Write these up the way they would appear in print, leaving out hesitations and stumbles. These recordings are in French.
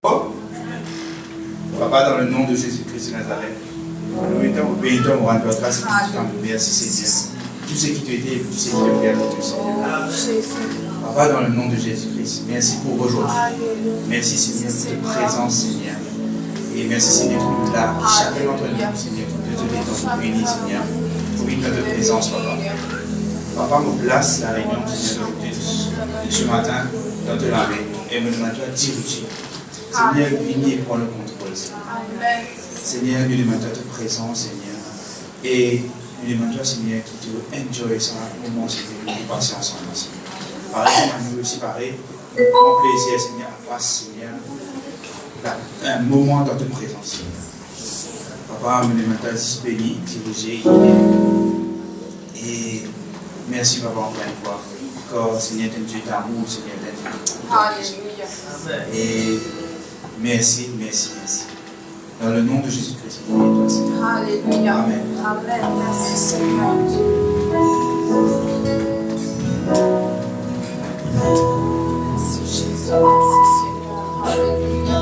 Papa, dans le nom de Jésus-Christ de Nazareth, nous bénissons au rang de grâce et tout temps. Merci Seigneur. Tout ce qui te dit, tout ce qui te fait avec toi, Seigneur. Papa, dans le nom de Jésus-Christ, merci pour aujourd'hui. Merci Seigneur pour ta présence, Seigneur. Et merci Seigneur pour là, chacun d'entre nous, Seigneur, pour te détendre, bénis, Seigneur, pour une de présence, Papa. Papa, me place la réunion, Seigneur, de ce matin dans tes mains et me demande à diriger. Seigneur, viens et prends le contrôle, Seigneur. Seigneur, nous demandons ta présence, Seigneur. Et nous demandons, Seigneur, que tu enjoy ce moment, Seigneur, que nous passions ensemble, Seigneur. Pareil, nous aussi, pareil, grand plaisir, Seigneur, à passer, Seigneur, un moment dans ta présence, Seigneur. Papa, nous demandons à béni, diriger, et merci, Papa, encore une fois. Encore, Seigneur, d'un Dieu d'amour, Seigneur, d'un Dieu. Alléluia. Et merci, merci, merci. Dans le nom de Jésus-Christ, bénis-toi, Seigneur. Alléluia. Amen. Amen. Merci, Seigneur. Merci, Jésus. Merci, Seigneur. Alléluia.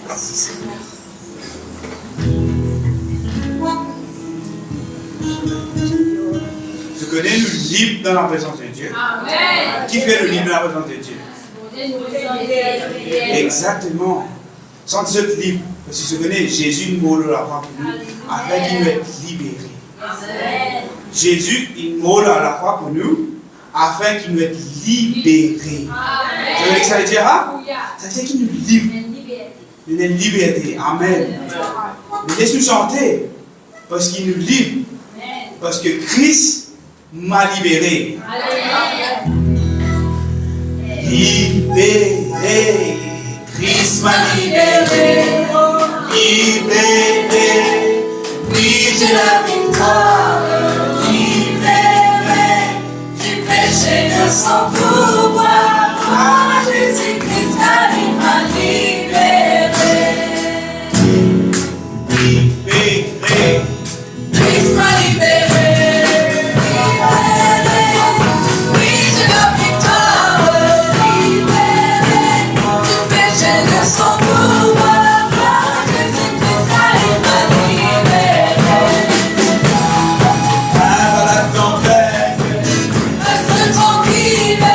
Merci Seigneur. Je connais le libre dans la présence de Dieu. Amen. Qui fait le libre dans la présence de Dieu? Exactement. Sans être libre. Parce que je connais Jésus mourut à la croix pour nous afin qu'il nous soit libérés. Jésus, il mourut à la croix pour nous afin qu'il nous soit libérés. Vous savez ce que ça veut dire? Hein? Ça veut dire qu'il nous libre. Il nous liberté. Amen. Mais laisse-nous chanter. Parce qu'il nous libre. Parce que Christ m'a libéré. Libéré. Christ m'a libéré. Libéré. Oui, j'ai la victoire. Libéré du péché de son pouvoir. Oh, Jésus-Christ m'a libéré. Libéré. Christ m'a libéré. Oui, j'ai la victoire. Libéré du péché de son pouvoir. Oh, Jésus-Christ m'a libéré. Par la tempête. Reste tranquille.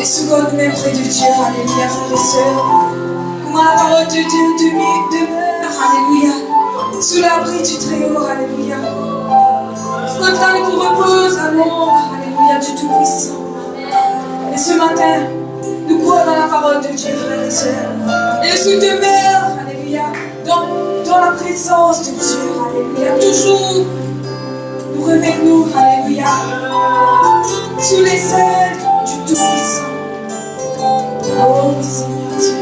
Laissons-nous nous-mêmes près de Dieu, alléluia, frères et sœurs. Comment la parole de Dieu demeure, alléluia, sous l'abri du Très-Haut, alléluia. Notre âme nous repose à l'ombre, alléluia, du Tout-Puissant. Et ce matin, nous croyons dans la parole de Dieu, frères et sœurs. Et laissons-nous demeure, alléluia, dans la présence de Dieu, alléluia. Toujours, nous remettons-nous, alléluia, sous les ailes du Tout-Puissant. Oh, oui, Seigneur Dieu.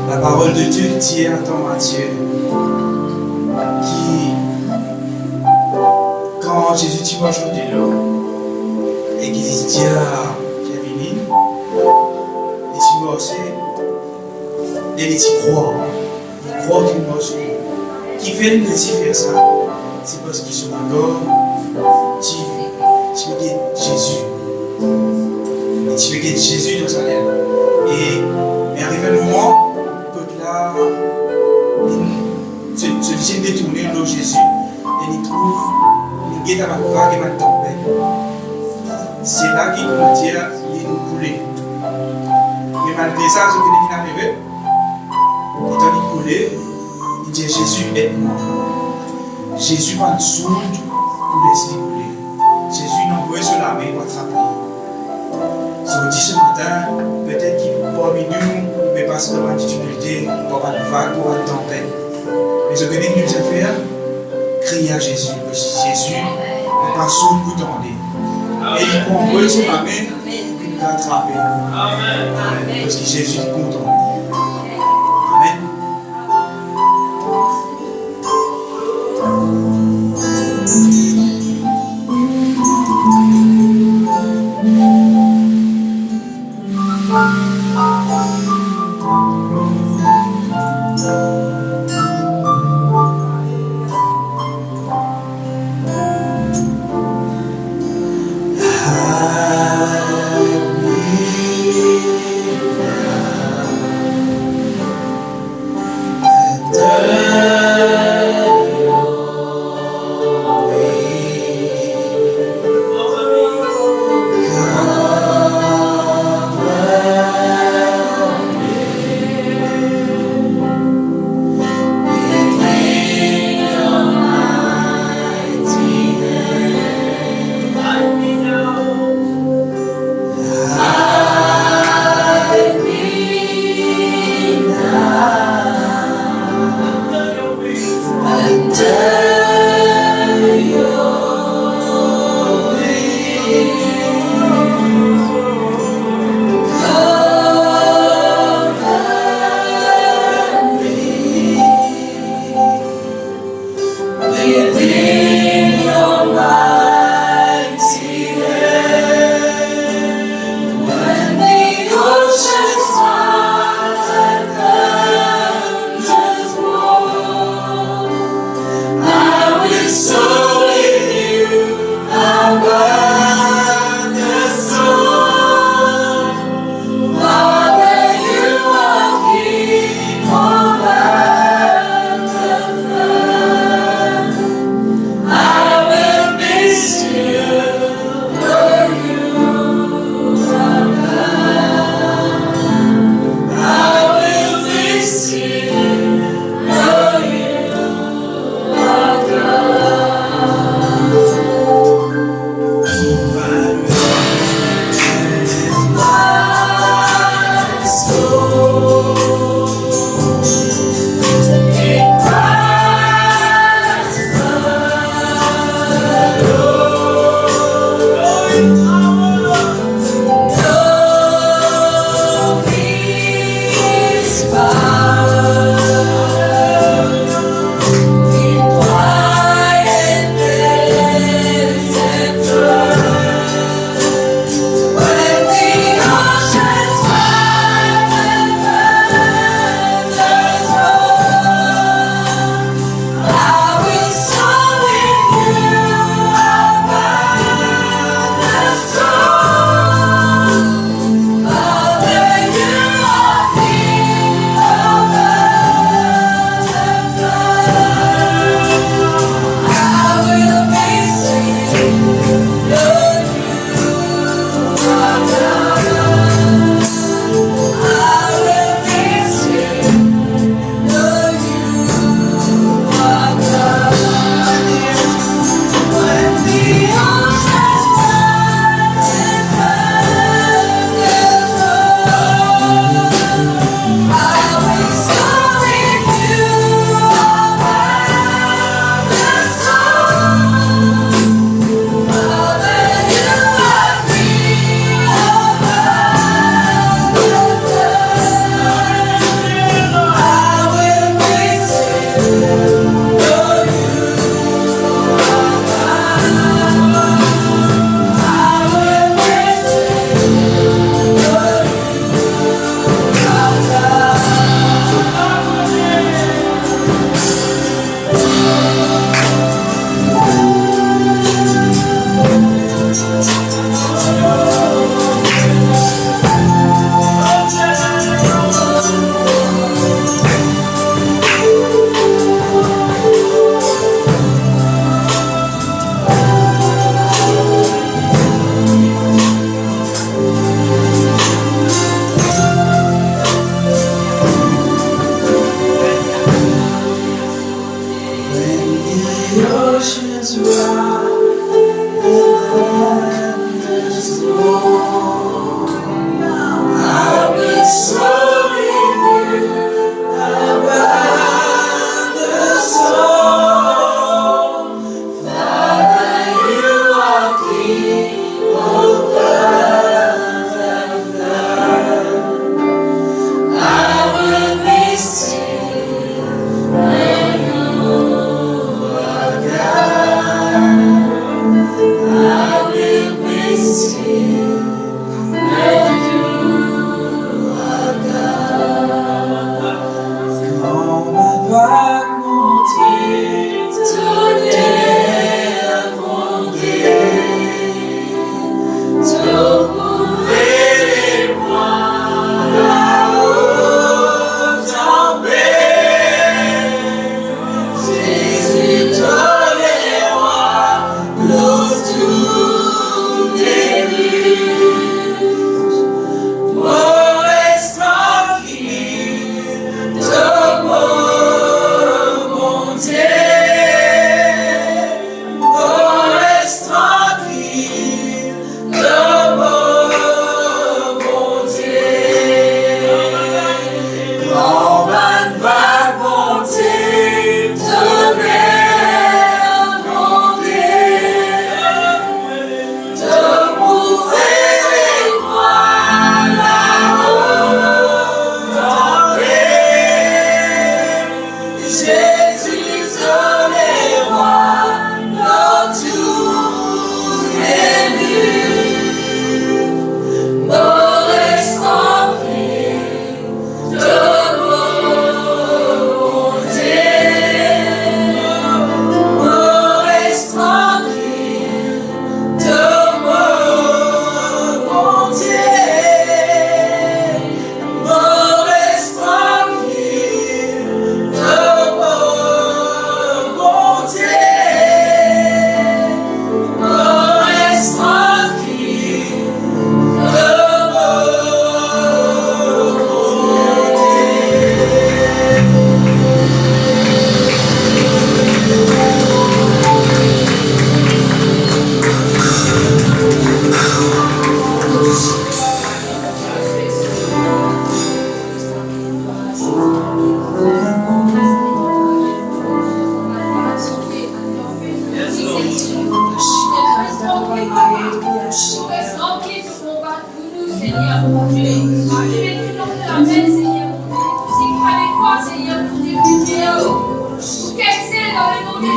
La parole de Dieu dit en temps Matthieu qui, quand Jésus tue au jour de l'eau et qu'il dit à Kevin, et tu morceaux, et tu crois qu'il morceau. Qui fait le faire ça, c'est parce qu'ils sont encore, tu regardes Jésus. Et tu regardes Jésus dans sa lèvre. Et arrive un moment, que là, celui-ci est détourné de Jésus et il trouve une guette à ma vague et ma tempête. C'est là qu'il commence à dire, il nous coulait. Mais malgré ça, ce qui est arrivé, étant il coulait, il dit Jésus aide-moi. Jésus va nous soudre pour laisser couler. Jésus nous envoie sur la main pour attraper. Si on dit ce matin, peut-être qu'il parmi nous, mais pas dans la difficulté, pour une vague, pour une tempête. Mais ce que nous devons faire, crier à Jésus. Parce que Jésus n'est pas sourd pour tendre. Et il peut envoyer sur la main pour nous attraper. Parce que Jésus est content. Amen.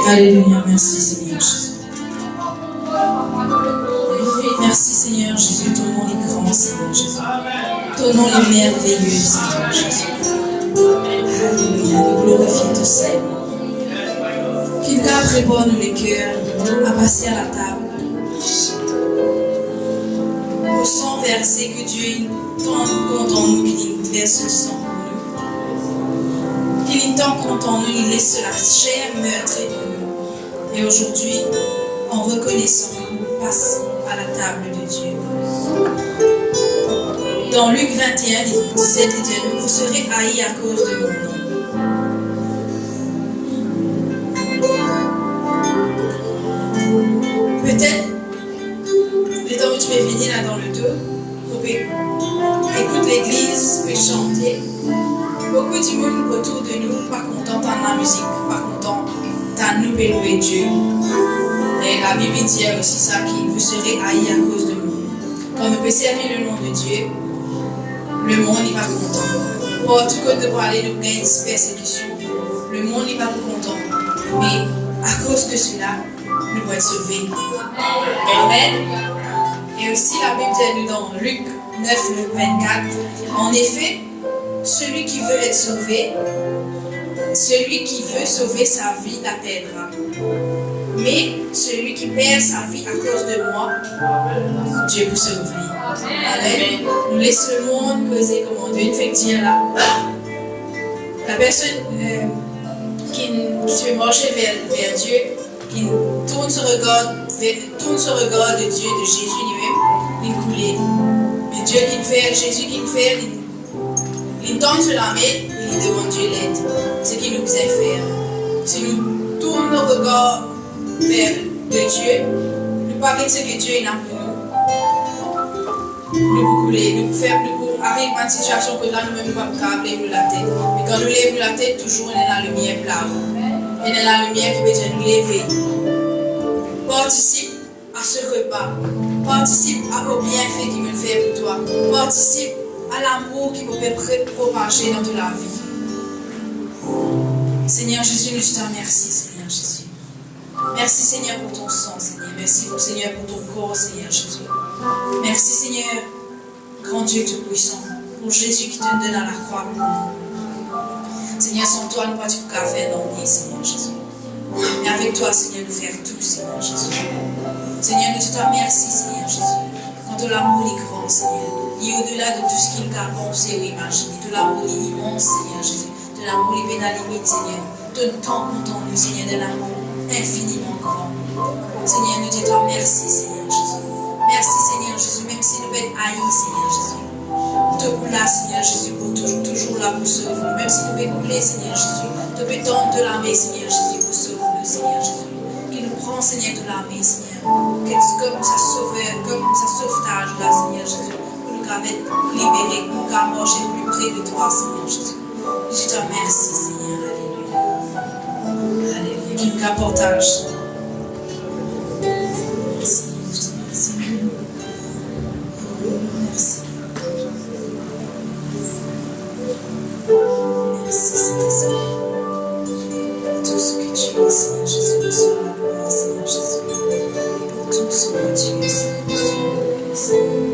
Alléluia, merci Seigneur Jésus. Merci Seigneur Jésus, ton nom est grand Seigneur Jésus. Ton nom est merveilleux Seigneur Jésus. Alléluia, nous glorifions ton Seigneur. Qu'il garde prépare nous les cœurs à passer à la table. Au 100 versets que Dieu tend compte en nous, qu'il verse du sang pour nous. Qu'il tend compte en nous, il laisse la chair meurtrie pour nous. Et aujourd'hui, en reconnaissant, nous passons à la table de Dieu. Dans Luc 21, il disait, vous serez haïs à cause de mon nom. Peut-être, le temps où tu peux venir là dans le dos, écoute l'église, peut chanter. Beaucoup de monde autour de nous, pas content de la musique, pas content de nous louer Dieu. Et la Bible dit aussi ça, qui vous serez haïs à cause de moi. Quand nous pouvons servir le nom de Dieu, le monde n'est pas content. Pour tout côté de parler de gain de persécution, le monde n'est pas content. Mais à cause de cela, nous pouvons être sauvés. Amen. Et aussi la Bible dit nous dans Luc 9, 24, en effet, celui qui veut être sauvé, celui qui veut sauver sa vie la perdra. Mais celui qui perd sa vie à cause de moi, Dieu vous sauve. Amen. Nous laissons le monde causer comme on doit fait dire là. La personne qui veut marcher vers Dieu, qui tourne son regard de Dieu, de Jésus lui-même, il coule. Mais Dieu qui fait, Jésus qui fait, il tombe sur la main et il demande Dieu l'aide. C'est ce qu'il nous faisait faire. Si nous tournons nos regards vers de Dieu, nous parlons de ce que Dieu a pour nous. Nous pouvons couler, nous pouvons arriver à une situation que là nous-mêmes nous ne pouvons pas lever la tête. Mais quand nous lèvons la tête, toujours on est dans la lumière là. On est dans la lumière qui veut dire nous lever. Participe à ce repas. Participe au bienfait qu'il veut faire pour toi. Participe à l'amour qui peut propager dans toute la vie. Seigneur Jésus, nous te remercions, Seigneur Jésus. Merci Seigneur pour ton sang, Seigneur. Merci Seigneur pour ton corps, Seigneur Jésus. Merci Seigneur, grand Dieu tout-puissant, pour Jésus qui te donne à la croix pour nous. Seigneur, sans toi, nous ne pouvons pas faire dans le vie, Seigneur Jésus. Mais avec toi, Seigneur, nous faire tout, Seigneur Jésus. Seigneur, nous te remercions, Seigneur Jésus. Quand l'amour est grand, Seigneur, il est au-delà de tout ce qu'il a pensé ou imaginé. Tout l'amour est immense, Seigneur Jésus. De l'amour est bien à la limite, Seigneur. Tout le temps content, nous, Seigneur, de l'amour infiniment grand. Seigneur, nous te remercions, Seigneur Jésus. Merci, Seigneur Jésus, même si nous sommes haïs, Seigneur Jésus. Te pour là, Seigneur Jésus, pour toujours là pour sauver nous. Même si nous sommes couler, Seigneur Jésus, te peut tendre de la main, Seigneur Jésus, pour sauver nous, Seigneur Jésus. Il nous prend, Seigneur, de la main, Seigneur. Comme ça sauveur, comme ça sauvetage là, Seigneur Jésus. Pour nous être libérés, pour nous marcher plus près de toi, Seigneur Jésus. Je te remercie, Seigneur. Alléluia. Alléluia. Qu'il nous partage. Merci. Merci. Merci. Merci, Seigneur. Pour tout ce que tu es, Seigneur Jésus, nous sommes à gloire, Seigneur Jésus. Pour tout ce que tu es, Seigneur Jésus, nous sommes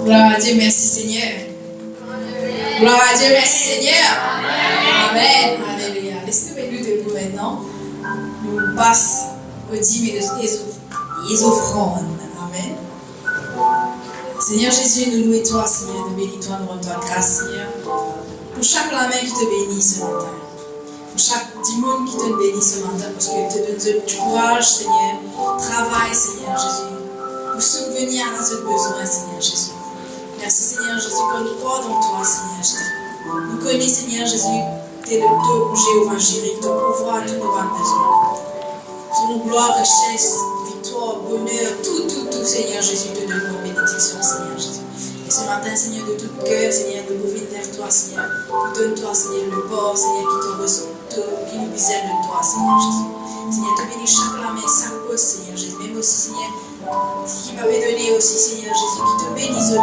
Gloire à Dieu, merci Seigneur. Gloire à Dieu, merci Seigneur. Amen. Alléluia. Laissez-nous venir debout maintenant. Nous passons aux dîmes et les offrandes. Amen. Seigneur Jésus, nous louons toi, Seigneur. Nous bénissons toi, nous rendons toi grâce, Seigneur. Pour chaque main qui te bénit ce matin. Pour chaque monde qui te bénit ce matin. Parce que tu te donnes du courage, Seigneur. Travail, Seigneur Jésus. Pour subvenir à ce besoin, Seigneur Jésus. Merci Seigneur Jésus, quand nous croyons en toi, Seigneur Jésus. Nous connaissons, Seigneur Jésus, tu es le taux Jéhovah Jireh, ton pouvoir, tous nos besoins. Son gloire, richesse, victoire, bonheur, tout, Seigneur Jésus, te donne nos bénédictions, Seigneur Jésus. Et ce matin, Seigneur, de tout cœur, Seigneur, nous revenons vers toi, Seigneur. Nous donne-toi, Seigneur, le port, Seigneur, qui nous biselle de toi, Seigneur Jésus. Seigneur, te bénis chaque main, chaque poste, Seigneur Jésus. Même aussi, Seigneur, qui m'avait donné aussi, Seigneur Jésus, qui te bénisse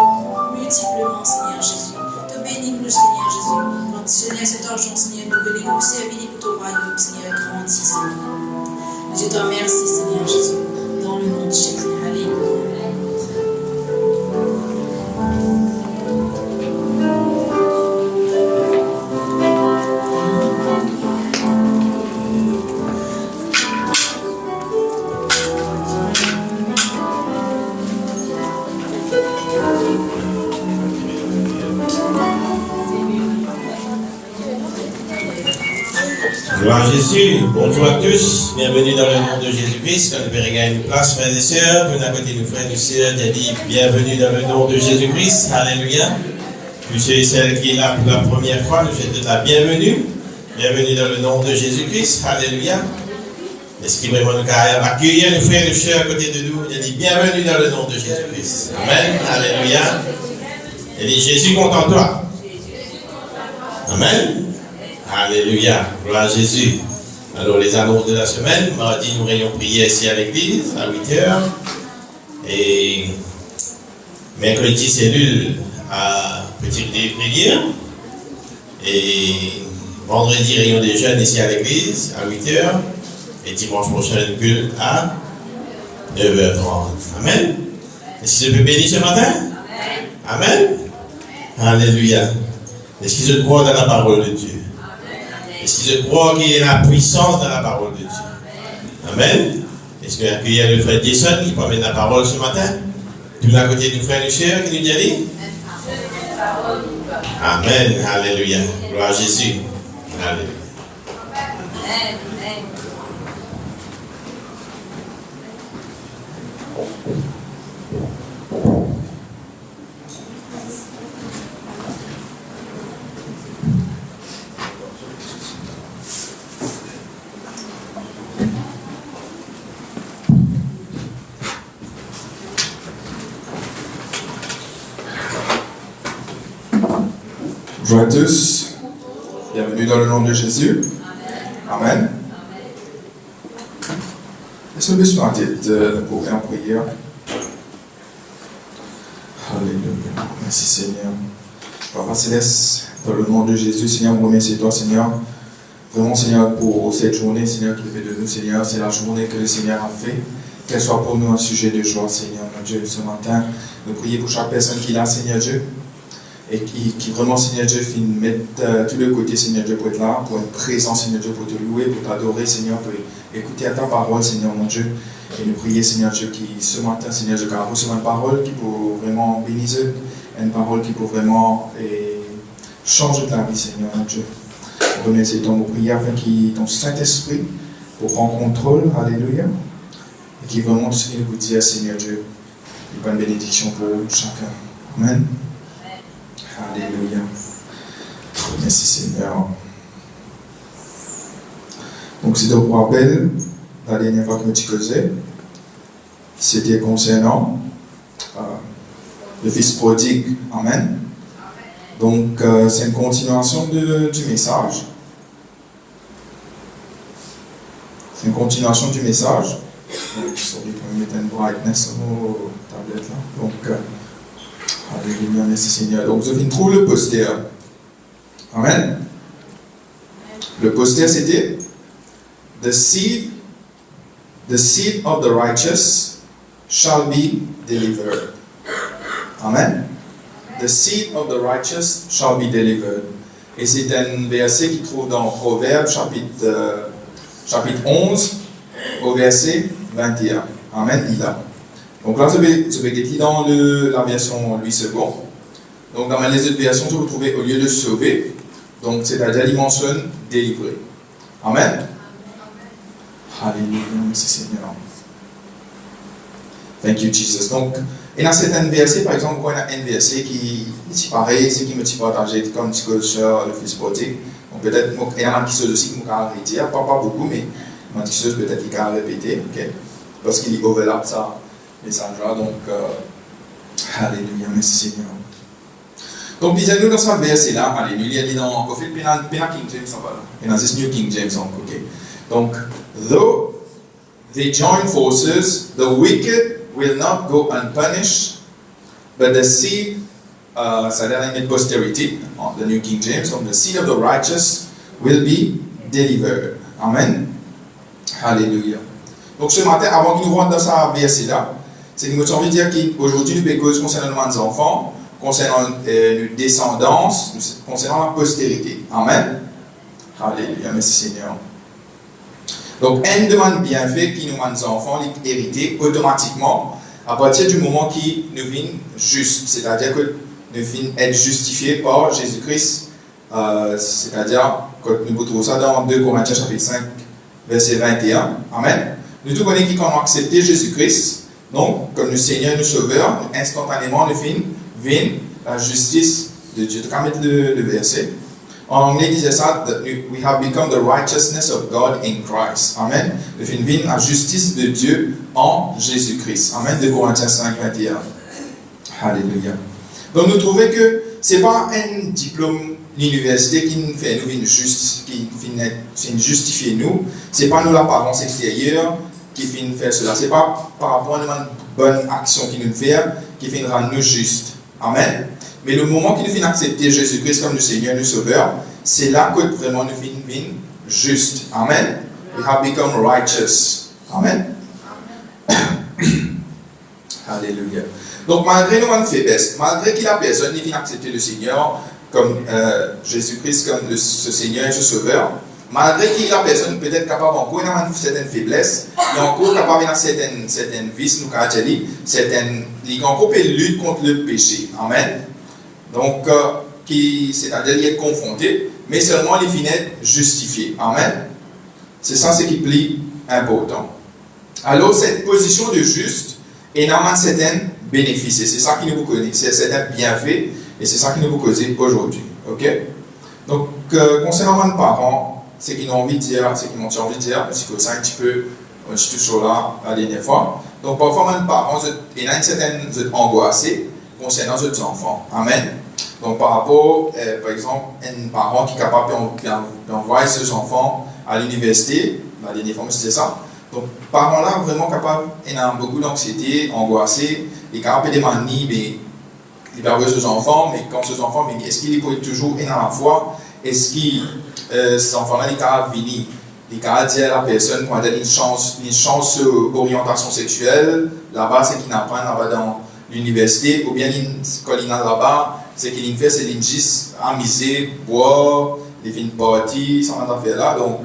multiplement, Seigneur Jésus. Te bénis nous, Seigneur Jésus. Quand, Seigneur, cet argent, Seigneur, nous venons nous servir pour ton royaume, Seigneur, grandis, Seigneur. Je te remercie, Seigneur Jésus, dans le nom de Jésus. Alléluia. Gloire à Jésus. Bonjour à tous. Bienvenue dans le nom de Jésus-Christ. Quand le Père gagne une place, frères et sœurs, tout à côté de nous, frères et sœurs, j'ai dit bienvenue dans le nom de Jésus-Christ. Alléluia. Tous ceux et celles qui sont là pour la première fois, nous souhaitons la bienvenue. Bienvenue dans le nom de Jésus-Christ. Alléluia. Est-ce qu'il vraiment nous accueillir nos frères et sœurs à côté de nous? J'ai dit bienvenue dans le nom de Jésus-Christ. Amen. Alléluia. J'ai dit Jésus compte en toi. Amen. Alléluia, gloire à Jésus. Alors les annonces de la semaine, mardi nous réunions prier ici à l'église à 8h. Et mercredi cellule à Petit prière. Et vendredi réunion des jeunes ici à l'église à 8h. Et dimanche prochain culte à 9h30. Amen. Est-ce que je peux bénir ce matin? Amen. Alléluia. Est-ce que je crois dans la parole de Dieu? Est-ce que je crois qu'il y a la puissance dans la parole de Dieu? Amen. Est-ce que accueillir le frère Jason qui promène la parole ce matin? Tout à côté du frère Lucier qui nous dit allez? Amen. Alléluia. Gloire à Jésus. Alléluia. Amen. Bonjour à tous, bienvenue dans le nom de Jésus. Amen. Est-ce que vous sur la tête pour en prière? Alléluia. Merci Seigneur. Papa Céleste, dans le nom de Jésus, Seigneur, nous remercions toi, Seigneur. Vraiment, Seigneur, pour cette journée, Seigneur, qui fait de nous, Seigneur, c'est la journée que le Seigneur a fait. Qu'elle soit pour nous un sujet de joie, Seigneur, mon Dieu, ce matin. Nous prions pour chaque personne qui est là, Seigneur Dieu. Et qui vraiment, Seigneur Dieu, mettre tout de côté, Seigneur Dieu, pour être là, pour être présent, Seigneur Dieu, pour te louer, pour t'adorer, Seigneur, pour écouter à ta parole, Seigneur mon Dieu. Et nous prier, Seigneur Dieu, qui ce matin, Seigneur Dieu, qui a reçu une parole qui peut vraiment bénir, une parole qui peut vraiment changer ta vie, Seigneur mon Dieu. Nous remercions ton prière afin que ton Saint-Esprit pour prendre contrôle, alléluia, et qui vraiment, Seigneur, vous dire, Seigneur Dieu, une bonne bénédiction pour chacun. Amen. Alléluia. Merci Seigneur. Donc si tu vous rappelles, la dernière fois que je causais, c'était concernant le fils prodigue. Amen. Donc c'est une continuation du message. C'est une continuation du message. Sorry, je vais mettre une brightness sur nos tablettes là. Donc alléluia, merci Seigneur. Donc, vous trouve le poster. Amen. Le poster, c'était the seed of the righteous shall be delivered. Amen. The seed of the righteous shall be delivered. Et c'est un verset qui trouve dans Proverbes, chapitre 11, au verset 21. Amen. Il a. Donc là, je vais lire dans la version Louis II. Donc dans les autres versions, vous trouvez au lieu de sauver, donc c'est-à-dire il mentionne délivrer. Amen. Alléluia, merci Seigneur. Thank you Jesus. Donc, il y a certains versets, par exemple, quand il y a un verset qui est pareil, c'est qui me dit partager comme petit culture, le fils prodigue. Donc peut-être, il y en a qui sont aussi qui m'ont arrêté, pas beaucoup, mais il y a des choses peut-être qui ont répété, ok? Parce qu'il overlap ça. Message-là, donc, alléluia, merci Seigneur. Donc, disons-nous dans ce verset-là, alléluia, il dit dans, au fait, Pena King James, ça va là, Pena this New King James, ok. Donc, though they join forces, the wicked will not go unpunished, but the seed, c'est-à-dire in posterity, the New King James, donc the seed of the righteous will be delivered. Amen. Alléluia. Donc, ce matin, avant que nous rentrions dans ce verset-là, c'est que nous avons envie de dire qu'aujourd'hui, nous pécons concernant nos enfants, concernant nos descendances, concernant la postérité. Amen. Alléluia, merci Seigneur. Donc, une demande bien faite qui nous demande nos enfants hériter automatiquement à partir du moment qui nous vient juste, c'est-à-dire que nous venons être justifiés par Jésus-Christ c'est-à-dire, quand nous trouvons ça dans 2 Corinthiens chapitre 5, verset 21. Amen. Nous tous connaissons qui ont accepté Jésus-Christ. Donc, comme le Seigneur nous sauveur, instantanément, nous vîmes la justice de Dieu. Tu peux mettre le verset. En anglais, il disait ça, we have become the righteousness of God in Christ. Amen. Nous vîmes la justice de Dieu en Jésus-Christ. Amen. 2 Corinthiens 5, 21. Alléluia. Donc, nous trouvons que ce n'est pas un diplôme l'université qui nous fait nous juste, qui finit justifier nous. Ce n'est pas nous l'apparence extérieure qui finit faire cela. Ce n'est pas par rapport à une bonne action qui nous fait, qui finit rendre nous justes. Amen. Mais le moment qui nous finit accepter Jésus-Christ comme le Seigneur, le Sauveur, c'est là que vraiment nous finit juste. Amen. We have become righteous. Amen. Alléluia. Donc malgré nos faiblesses, malgré qu'il a personne qui finit accepter le Seigneur comme Jésus-Christ comme ce Seigneur et ce Sauveur, malgré qu'il y a personne peut-être capable encore d'avoir certaines faiblesses, il est encore capable d'avoir certaines vices, nous il a encore lutte contre le péché. Amen. Donc, c'est-à-dire qu'il est confronté, mais seulement il finit justifié. Amen. C'est ça ce qui est plus important. Alors, cette position de juste est normalement certains bénéfices. Et c'est ça qui nous connaît, c'est certains bienfaits, et c'est ça qui nous cause aujourd'hui. Ok? Donc, concernant mes parents, ce qu'ils ont envie de dire, parce que ça un petit peu, je suis toujours là la dernière fois. Donc, parfois, mes parents, il y a une certaine angoissée concernant leurs enfants. Amen. Donc, par rapport, par exemple, un parent qui est capable d'envoyer ses enfants à l'université, la dernière fois, je disais ça. Donc, parents-là, vraiment capables, ils ont beaucoup d'anxiété, angoissés, ils sont capables de demander, mais il va avoir ses enfants, mais quand ses enfants, est-ce qu'il peut toujours être dans la foi? Est-ce que ces enfants-là, ils peuvent venir? Ils peuvent dire à la personne qu'on a une chance d'orientation sexuelle, là-bas, c'est qu'ils apprennent là-bas dans l'université, ou bien quand ils sont là-bas, c'est qu'ils font, c'est qu'ils juste amuser, boire, ils font une partie, ça va faire là. Donc,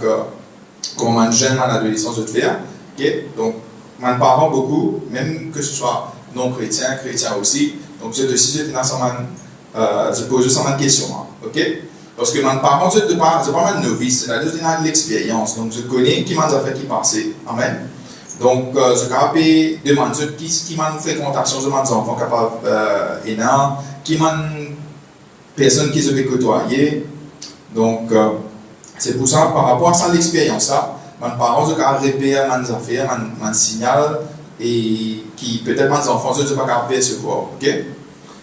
comme un jeune en adolescence de faire, okay? Donc, mes parents, beaucoup, même que ce soit non-chrétien, chrétien aussi, donc je pose seulement une question, ok? Parce que mes parents, je ne suis pas mal novice, c'est-à-dire que j'ai l'expérience, donc je connais qui m'a fait qui passer, amen. Donc je peux demander qui m'a une fréquentation de mes enfants capables qui m'a une personne qui je vais côtoyer, donc c'est pour ça, par rapport à ça, l'expérience là, mes parents, je peux repérer mes affaires, mes signaux, et qui peut-être mes enfants, je ne sais pas capable de percevoir, ok?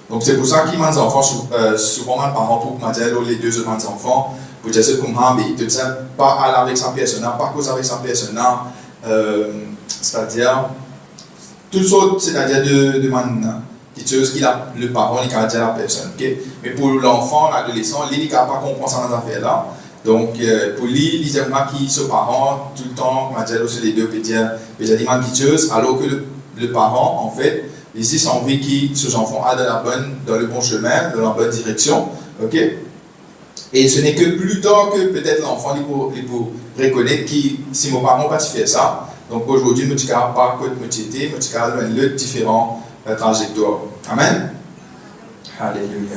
Donc c'est pour ça que mes enfants, souvent mes parents, pour me dire les deux de mes enfants, pour dire que tout ça, pas aller avec sa personne, pas cause avec sa personne, c'est-à-dire, toutes sortes, c'est-à-dire de quelque chose qu'il a, le parent, il a dit à la personne, ok? Mais pour l'enfant, l'adolescent, il ne peut pas comprendre ces affaires-là. Donc, pour lui, il dit que ce parent, tout le temps, les deux peut dire quelque chose, alors que le parent, en fait, ici, c'est envie que ce enfant a dans le bon chemin, dans la bonne direction. Ok? Et ce n'est que plus tard que peut-être l'enfant il peut reconnaître que si mon parent n'a pas fait ça, donc aujourd'hui, je ne suis pas côté motivité, je suis le différent trajectoire. Amen? Alléluia.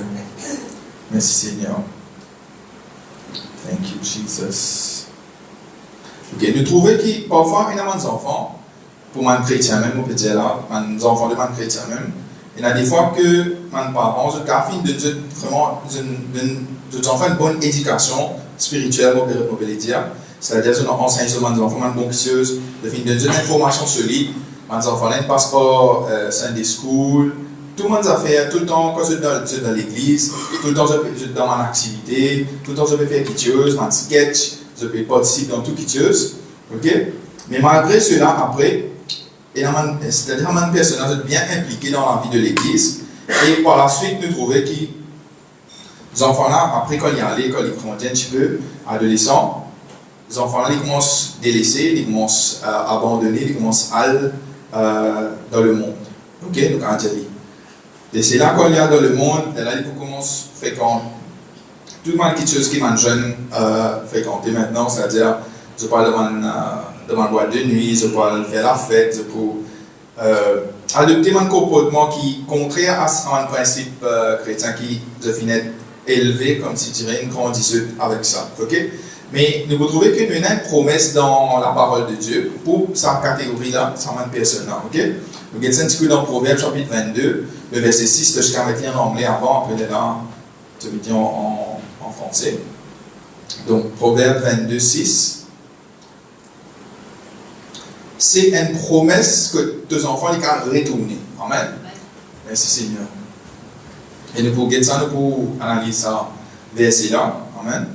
Merci Seigneur. Thank you, Jesus. Ok, nous trouvons que parfois, il y a des enfants, pour mes chrétiens même, on peut dire là, mes enfants de mes chrétiens même, il y a des fois que mes parents, je carfine de vraiment, de enfants une bonne éducation spirituelle, on peut le dire. C'est-à-dire que nous enseignons sur mes enfants, mes bonctieuses, de une information solide. Mes enfants ne passent pas Sunday school. Tout le monde a fait, tout le temps, quand je suis dans l'église, tout le temps je suis dans mon activité, tout le temps je peux faire quelque chose, mon sketch, je peux participer dans tout quelque chose. Ok? Mais malgré cela, après, c'est-à-dire que mon personnage est bien impliqué dans la vie de l'église. Et par la suite, nous trouvons que les enfants-là, après quand ils allaient, quand ils grandissent un petit peu, adolescents, les enfants-là, ils commencent à délaisser, ils commencent à abandonner, ils commencent à aller dans le monde. Ok? Donc, et c'est là qu'on y a dans le monde, et là, ils commencent à fréquenter tout le monde quelque chose qui m'a jeune fréquenté maintenant, c'est-à-dire, je parle de ma boîte de nuit, je parle de faire la fête, je peux adopter mon comportement qui est contraire à un principe chrétien qui je finis élever, comme si tu dirais, une grandisseuse avec ça. Ok? Mais nous trouvons que nous avons une promesse dans la parole de Dieu pour cette catégorie-là, cette personne-là. Ok? Nous avons un petit peu dans Proverbe chapitre 22, le verset 6, je vais mettre en anglais avant, après là, je vais dire en français. Donc, Proverbe 22, 6. C'est une promesse que tes enfants les peuvent retourner. Amen. Merci Seigneur. Et nous pouvons ça, nous pouvons analyser ça verset-là. Amen.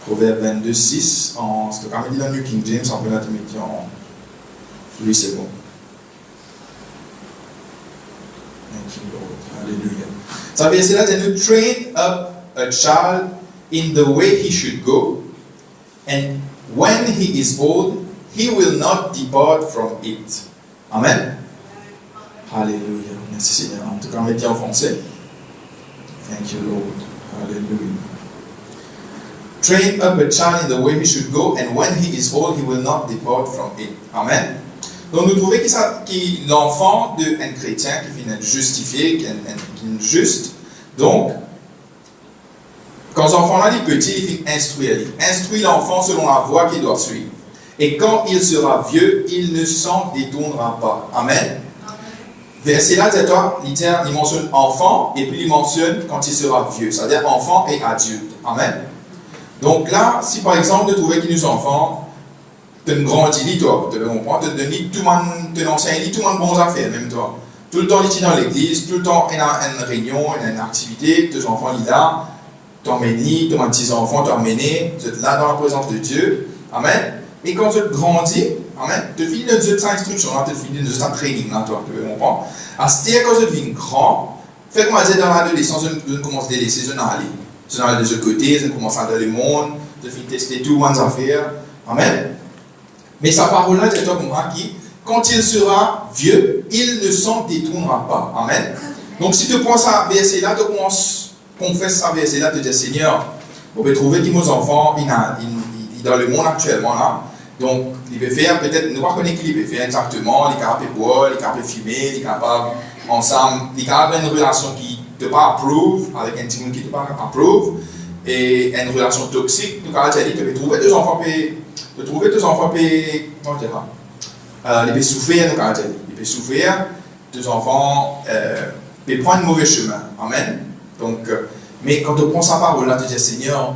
Proverbe 22, 6. C'est quand même dit dans New King James, on peut la mettre en. Oui, c'est bon. Thank you, Lord. Alléluia. Ça verset-là, c'est nous train up a child in the way he should go, and when he is old, he will not depart from it. Amen. Alléluia. Merci Seigneur. En tout cas, mettez en français. Thank you, Lord. Alléluia. Train up a child in the way he should go, and when he is old, he will not depart from it. Amen. Donc, nous trouvons que l'enfant d'un chrétien qui vient justifié, qui est juste. Donc, quand l'enfant est petit, il faut instruire. Instruit l'enfant selon la voie qu'il doit suivre. Et quand il sera vieux, il ne s'en détournera pas. Amen. Verset là, il mentionne enfant, et puis il mentionne quand il sera vieux. C'est-à-dire enfant et adulte. Amen. Donc là, si par exemple, tu trouvais que nos enfants, tu grandis, toi, tu comprends, tu donnes tout le monde, tu enseignes tout le monde bonnes affaires, même toi. Tout le temps, il est dans l'église, tout le temps, il y a une réunion, il y a une activité, tes enfants, ils sont là, tu emmènes, tes petits-enfants, tu emmènes, tu es là dans la présence de Dieu. Amen. Et quand tu grandis, amen, tu finis de cette instruction, tu finis de cette training, là, toi, tu comprends. À ce moment, quand tu deviens grand, fait comme on dit dans l'adolescence, je commence à délaisser, je n'ai aller. Je n'ai aller de ce côté, je commence à aller dans le monde, je finis de tester tout, mes affaires. Amen. Mais sa parole-là, c'est toi, comprends, qui, quand il sera vieux, il ne s'en détournera pas. Amen. Donc, si tu prends ça verset-là, tu commences, confesse ça verset-là, tu dis, Seigneur, on peut trouver que nos enfants, ils dans le monde actuellement, là. Donc, il peut faire, peut-être, nous ne connaissons pas qu'il peut faire exactement, il est capable de boire, il est capable de fumer, il est capable, ensemble, il est capable d'avoir une relation qui ne te pas approuve, avec un petit monde qui ne te pas approuve, et une relation toxique, donc, tu peux trouver deux enfants, comment dire, il peut souffrir, il peut souffrir, deux enfants peuvent prendre un mauvais chemin. Amen. Donc, mais quand tu prends sa parole là, tu dis, Seigneur,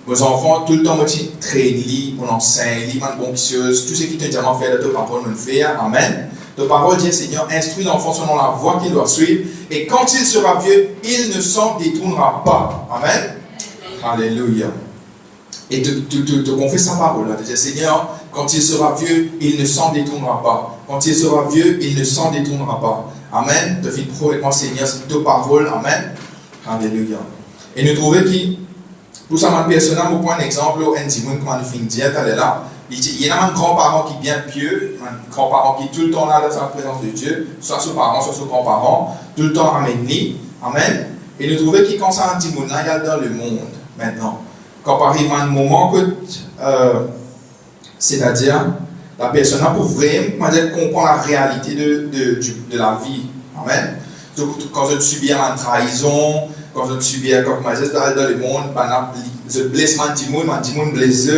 vos enfants, tout le temps, tu traînes, on enseigne, on bon chose, tout ce qui te dit à faire de ta parole, on le fait. Amen. Ta parole dit, Seigneur, instruis l'enfant selon la voie qu'il doit suivre, et quand il sera vieux, il ne s'en détournera pas. Amen. Alléluia. Et te confie sa parole là, tu dis, Seigneur, quand il sera vieux, il ne s'en détournera pas. Quand il sera vieux, il ne s'en détournera pas. Amen. Te fais probablement, Seigneur, c'est ta parole. Amen. Alléluia. Et nous trouvons qui, pour ça, ma personne, pour prendre un exemple, un petit monde, comment nous finissons de dire, il y a un grand-parent qui est bien pieux, un grand-parent qui est tout le temps là dans la présence de Dieu, soit ses parents, soit ses grands-parents, tout le temps amène. Amen. Et nous trouvons qui, quand ça, un petit monde, il y a dans le monde, maintenant. Quand arrive un moment que, c'est-à-dire, la personne a pour vraiment comprendre la réalité de la vie. Amen. Donc, quand je subis une trahison, quand je subis comme je dans le monde, je blesse mon monde blesse,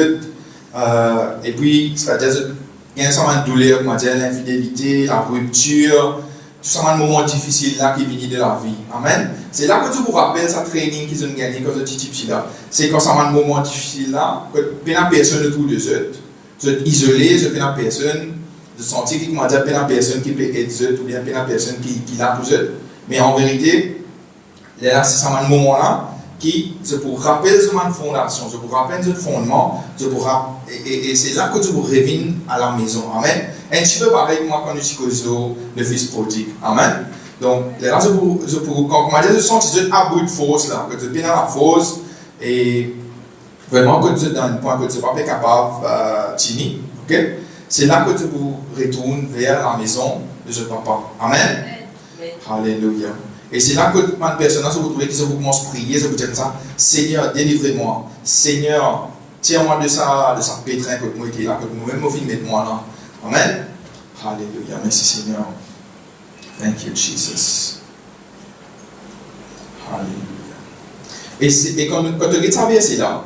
et puis, c'est-à-dire, il y a une douleur, l'infidélité, la rupture, tout ça, un moment difficile là qui vient de la vie. Amen. C'est là que tu vous rappelles sa training qu'ils ont gagné quand tu es là. C'est quand ça un moment difficile là, que la personne autour de eux, vous êtes isolé, je la personne, je sens qu'il m'a dit la personne qui peut aider ou bien la personne qui l'a pour eux. Mais en vérité, là, c'est ça un moment là qui, je vous rappelle une fondation, je vous rappelle un fondement, et c'est là que tu vous reviens à la maison. Amen. Un petit peu pareil que moi quand je suis le fils prodigue. Amen. Donc, là, je sens que tu es à bout de force, là, que tu es bien dans la force, et vraiment que tu es dans un point que tu n'es pas capable de tenir. Okay? C'est là que tu vous retournes vers la maison de ce papa. Amen. Alléluia. Et c'est là que une personne, vous trouvez que vous commencez à prier, vous dites ça, Seigneur, délivrez-moi. Seigneur, tire-moi de ça pétrin que moi qui est là, que moi-même, je vais mettre moi là. Amen. Alléluia. Merci Seigneur. Thank you, Jesus. Et quand tu regardes ça verset là,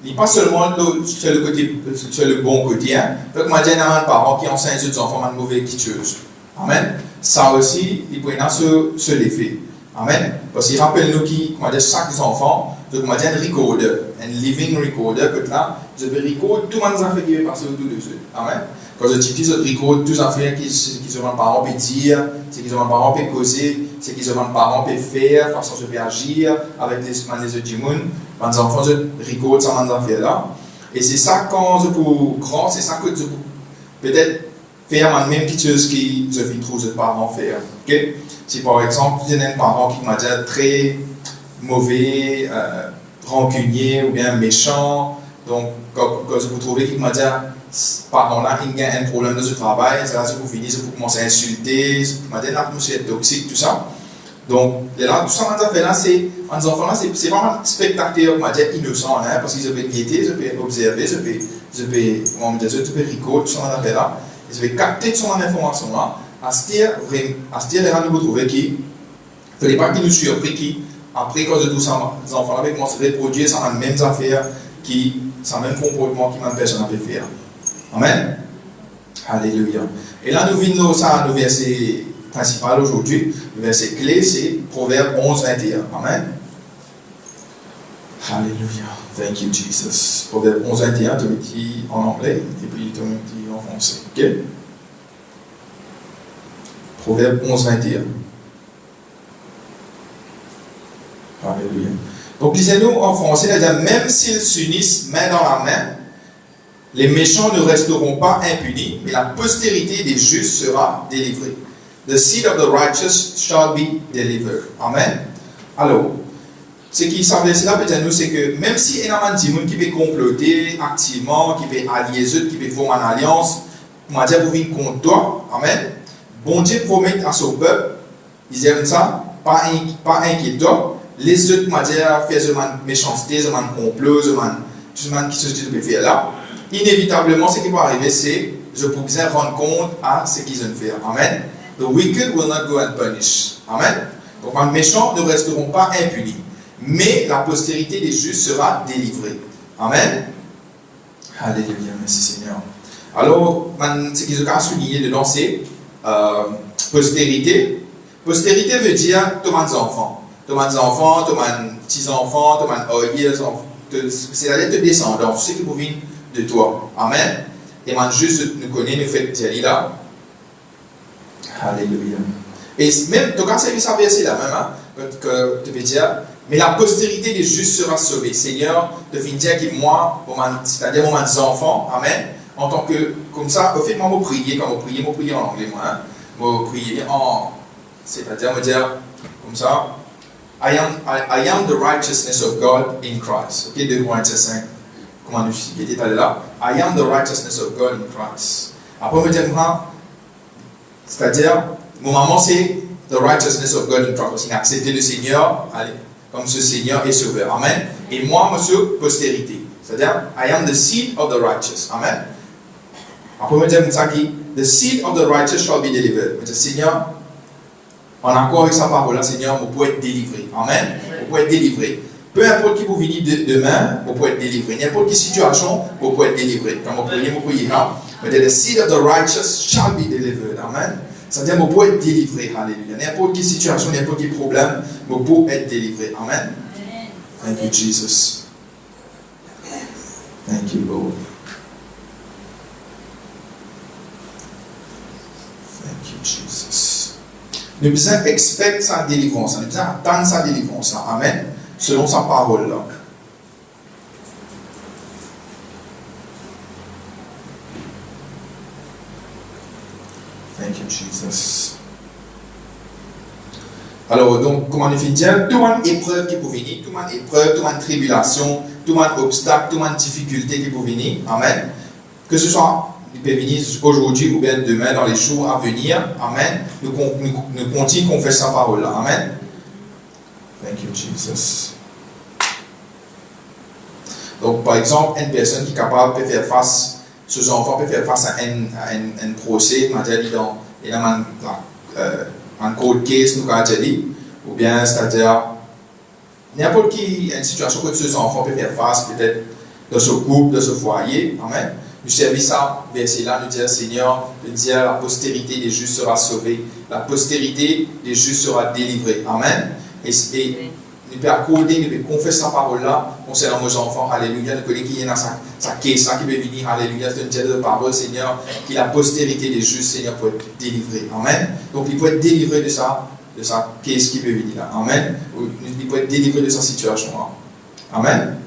il n'est pas seulement sur le bon côté. Hein. Donc, moi, j'ai un parent qui enseigne aux enfants une mauvaise chose. Amen. Ça aussi, il peut y avoir ce l'effet. Amen. Parce qu'il rappelle nous qui, comment dire, chaque enfant, donc moi, j'ai un recorder, un living recorder, que là, je vais recorder tout le monde affaires qui va passer autour de eux. Amen. Quand je dis je record toutes les affaires qui sont parents peuvent dire, ce qu'ils ont parents peuvent causer, ce qu'ils ont parents peuvent faire, façon je peux agir avec les autres gens. Les enfants, je record ça dans affaires là. Et c'est ça quand je peux grand, c'est ça que je peux peut-être faire la même petite chose que je vais trouver les parents faire. Okay? Si par exemple, il y a un parent qui m'a dit très mauvais, rancunier ou bien méchant, donc quand je vous trouvez qu'il m'a dit ce parent-là, il y a un problème dans ce travail, c'est là que vous finissez, vous commencez à insulter, il m'a dit l'atmosphère toxique, tout ça. Donc, là, tout ça, c'est les enfants-là, c'est vraiment un spectateur, m'a dit innocent, hein, parce qu'ils peuvent guetter, je peux observer, je peux recorder, tout ça, là. Je vais capter toute son information là. À ce là, nous trouvons qu'il ne fallait pas qu'il nous surprit qui, après, quand tous ces enfants là commencent à reproduire ça dans les mêmes affaires, sans le même comportement qui même personne n'a pu faire. Amen. Alléluia. Et là, nous venons ça au verset principal aujourd'hui. Le verset clé, c'est Proverbe 11, 21. Amen. Alléluia. Thank you, Jesus. Proverbe 11, 21, tu me dis en anglais, et puis tu me dis en français. Ok? Proverbe 11, 21. Alléluia. Donc, lisez-nous en français, même s'ils s'unissent main dans la main, les méchants ne resteront pas impunis, mais la postérité des justes sera délivrée. The seed of the righteous shall be delivered. Amen. Alors, ce qui semble cela peut dire nous, c'est que même si il y a des gens qui peuvent comploter activement, qui peuvent allier eux, qui peuvent former une alliance, on va dire pour venir contre toi, amen. Bon Dieu promet à son peuple, ils aiment ça, pas inquiétant. Les autres, on va dire, font une méchanceté, un complot, tout ce qui se peut faire là. Inévitablement, ce qui va arriver, c'est je peux bien rendre compte à ce qu'ils ont fait. Amen. The wicked will not go unpunished. Amen. Donc, les méchants ne resteront pas impunis. Mais la postérité des justes sera délivrée. Amen. Alléluia, merci Seigneur. Alors, ce qu'ils ont souligné dedans, c'est postérité. Postérité veut dire tous mes enfants. Tous mes enfants, tous mes petits-enfants, tous mes enfants. C'est-à-dire tes descendants, ceux qui viennent de toi. Amen. Et moi, juste nous connaissons, nous faisons là. Alléluia. Et même, donc, quand c'est ça verset là même, hein, que tu peux dire, mais la postérité des justes sera sauvée. Seigneur, de finir dire que moi, c'est-à-dire mes enfants, amen, en tant que, comme ça, au fait, moi, je prier, quand je prie en anglais, moi, hein, je prie c'est-à-dire, me dire, comme ça, I am the righteousness of God in Christ. Ok, 2 Corinthiens 5. Comment nous était allé là? I am the righteousness of God in Christ. Après, me dire, c'est-à-dire, mon maman, c'est the righteousness of God in Christ. Il a accepté le Seigneur, allez, comme ce Seigneur est sauveur. Amen. Et moi, monsieur, postérité. C'est-à-dire, I am the seed of the righteous. Amen. Après, me dire, the seed of the righteous shall be delivered. Me dire, Seigneur, en accord avec sa parole, Seigneur, vous pouvez être délivré. Amen. Vous pouvez être délivré. Peu importe qui vous venez demain, vous pouvez être délivré. N'importe quelle situation, vous pouvez être délivré. Quand vous priez, mais the seed of the righteous shall be delivered. Amen. C'est-à-dire, vous pouvez être délivré. Alléluia. N'importe quelle situation, n'importe quel problème, vous pouvez être délivré. Amen. Thank you, Jesus. Thank you, Lord. Thank you, Jesus. Nous devons expecter sa délivrance. Nous devons attendre sa délivrance. Amen. Selon sa parole là. Thank you, Jesus. Alors, donc, comment on fait dire, tout le épreuve qui peut venir, tout le épreuve, tout le tribulation, tout le obstacle, tout le difficulté qui peut venir, amen. Que ce soit, il peut venir aujourd'hui ou bien demain, dans les jours à venir, amen. Nous continuons à confesser sa parole là, amen. Thank you, Jesus. Donc, par exemple, une personne qui est capable de faire face, ce enfant peut faire face à un procès, il a un cold case, nous avons dit, ou bien, c'est-à-dire, n'importe qui, une situation que ces enfants peuvent faire face, peut-être dans ce couple, dans ce foyer. Amen. Nous servons ça, verset-là, nous disons, Seigneur, nous disons, la postérité des justes sera sauvée, la postérité des justes sera délivrée. Amen. Et nous pouvons accorder, nous pouvons confesser sa parole-là concernant nos enfants. Alléluia. Nous connaissons qui est dans sa caisse, qui peut venir. Alléluia. C'est une telle parole, Seigneur, qui la postérité des justes, Seigneur, pour être délivrée. Amen. Donc, il peut être délivré de sa caisse qui peut venir là. Amen. Il peut être délivré de sa situation-là. Amen.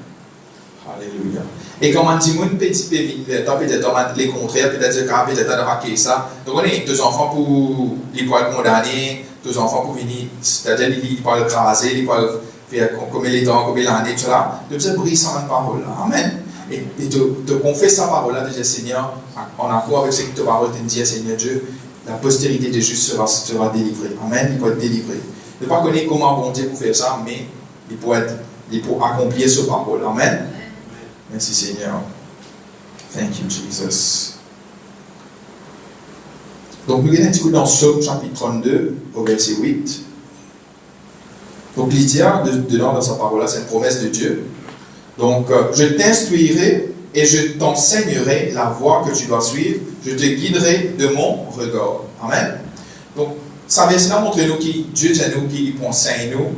Alléluia. Et comme on dit, mon petit peu peut-être les contraires, peut-être de raquer ça. Donc, on est deux enfants pour les poils condamnés, deux enfants pour venir, c'est-à-dire les poils crasés, les poils faire comme les dents, comme l'année, tout ça. De te briser sans parole là. Amen. Et te confesser sa parole là, de dire Seigneur, en accord avec ce que ta parole te dit, Seigneur Dieu, la postérité des justes sera délivrée. Amen. Il peut être délivré. Ne pas connaître comment bon Dieu pour faire ça, mais il peut accomplir ce parole. Amen. Merci Seigneur. Thank you Jesus. Donc nous regardons un petit coup dans Psaume chapitre 32 au verset 8. Donc Lydia, dedans dans sa parole là, c'est une promesse de Dieu. Donc je t'instruirai et je t'enseignerai la voie que tu dois suivre. Je te guiderai de mon regard. Amen. Donc ça verset là montre nous qui Dieu dit à nous qui enseigne nous.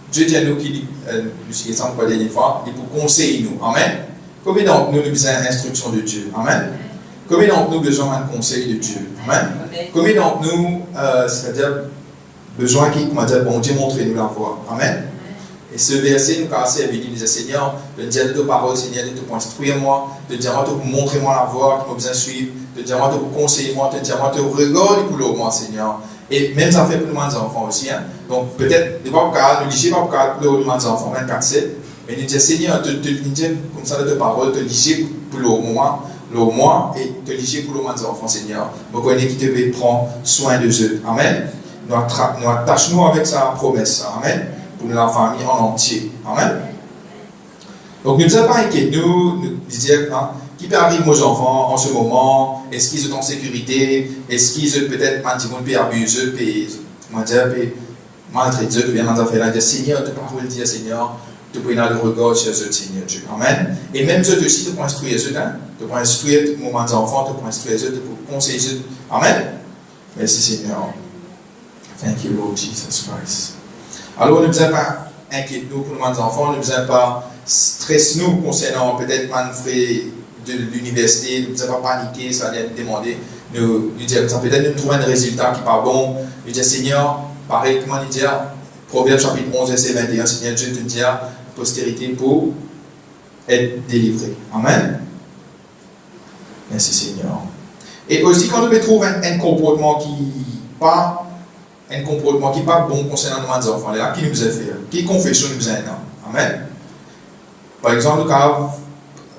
Dieu dit à nous qui nous suis exemple pour la dernière fois, il pour conseiller nous. Amen. Combien d'entre nous avons besoin d'instruction de Dieu? Amen. Combien d'entre nous avons besoin d'un conseil de Dieu? Amen. Combien d'entre nous, c'est-à-dire, besoin qu'il, bon Dieu montre-nous la voie? Amen. Et ce verset nous casse et il dit, Seigneur, de dire de ta parole, Seigneur, de te instruire moi, de dire moi, de montrer moi la voie que nous besoin suivre, de dire moi, de conseiller moi, de dire moi, de regarder pour le moi, Seigneur. Et même ça fait pour les enfants aussi. Hein. Donc peut-être, ne pas nous liger pas pour les enfants 24/7. Mais nous disons, Seigneur, te dire comme ça de ta parole, te liger pour le mois et te liger pour les enfants, Seigneur. Nous connaissons qui te prend soin de eux. Amen. Nous attachons avec sa promesse. Amen. Pour la famille en entier. Amen. Donc ne nous sommes pas inquiets. Nous disons, hein, qui peut arriver aux enfants en ce moment? Est-ce qu'ils sont en sécurité? Est-ce qu'ils ont peut-être peuvent abuser, maltraiter, ou bien faire Seigneur, ta parole dit, Seigneur, tu peux avoir le regard sur eux, Seigneur Dieu. Amen. Et même eux aussi, tu peux instruire eux, tu peux instruire mon enfant, tu peux instruire eux, tu peux conseiller eux. Amen. Merci Seigneur. Thank you, Lord Jesus Christ. Alors, ne nous sommes pas inquiets nous pour nos enfants, ne nous sommes pas stressés nous concernant peut-être un frère de l'université, ne nous sommes pas paniqués, ça vient demander, nous dire que peut-être nous trouvons un résultat qui n'est pas bon, nous dire Seigneur, pareil, comment nous dire, Proverbe chapitre 11, verset 21, Seigneur Dieu te dit postérité pour être délivré. Amen. Merci Seigneur. Et aussi quand nous trouvons un comportement qui n'est pas bon concernant nos enfants, là, qui nous a fait, qui confession nous a non. Amen. Par exemple, nous avons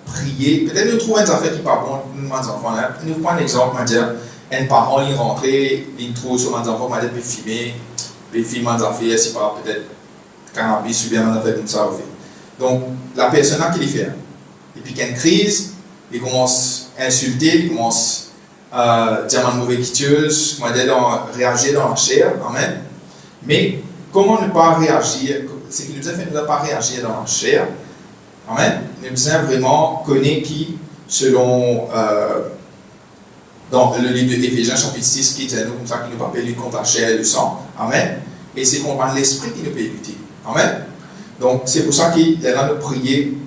prié, peut-être nous trouvons une affaire qui n'est pas bon pour nos enfants. Là. Nous prenons un exemple, un parent il rentre, il trouve sur nos enfants, il peut filmer, les films des affaires, c'est pas peut-être cannabis ou bien des affaires comme ça. Donc, la personne là qui le fait, et puis qu'il y a une crise, il commence à insulter, il commence à dire une mauvaise quitteuse, réagir dans la chair, amen. Mais comment ne pas réagir? C'est qu'il nous a fait ne pas réagir dans la chair, amen. Nous avons vraiment connaître qui, selon dans le livre d'Éphésiens chapitre 6 qui dit à nous comme ça qu'il nous peut lutter contre la chair et le sang. Amen. Et c'est contre l'esprit qui nous peut lutter. Amen. Donc c'est pour ça qu'il est là de prier.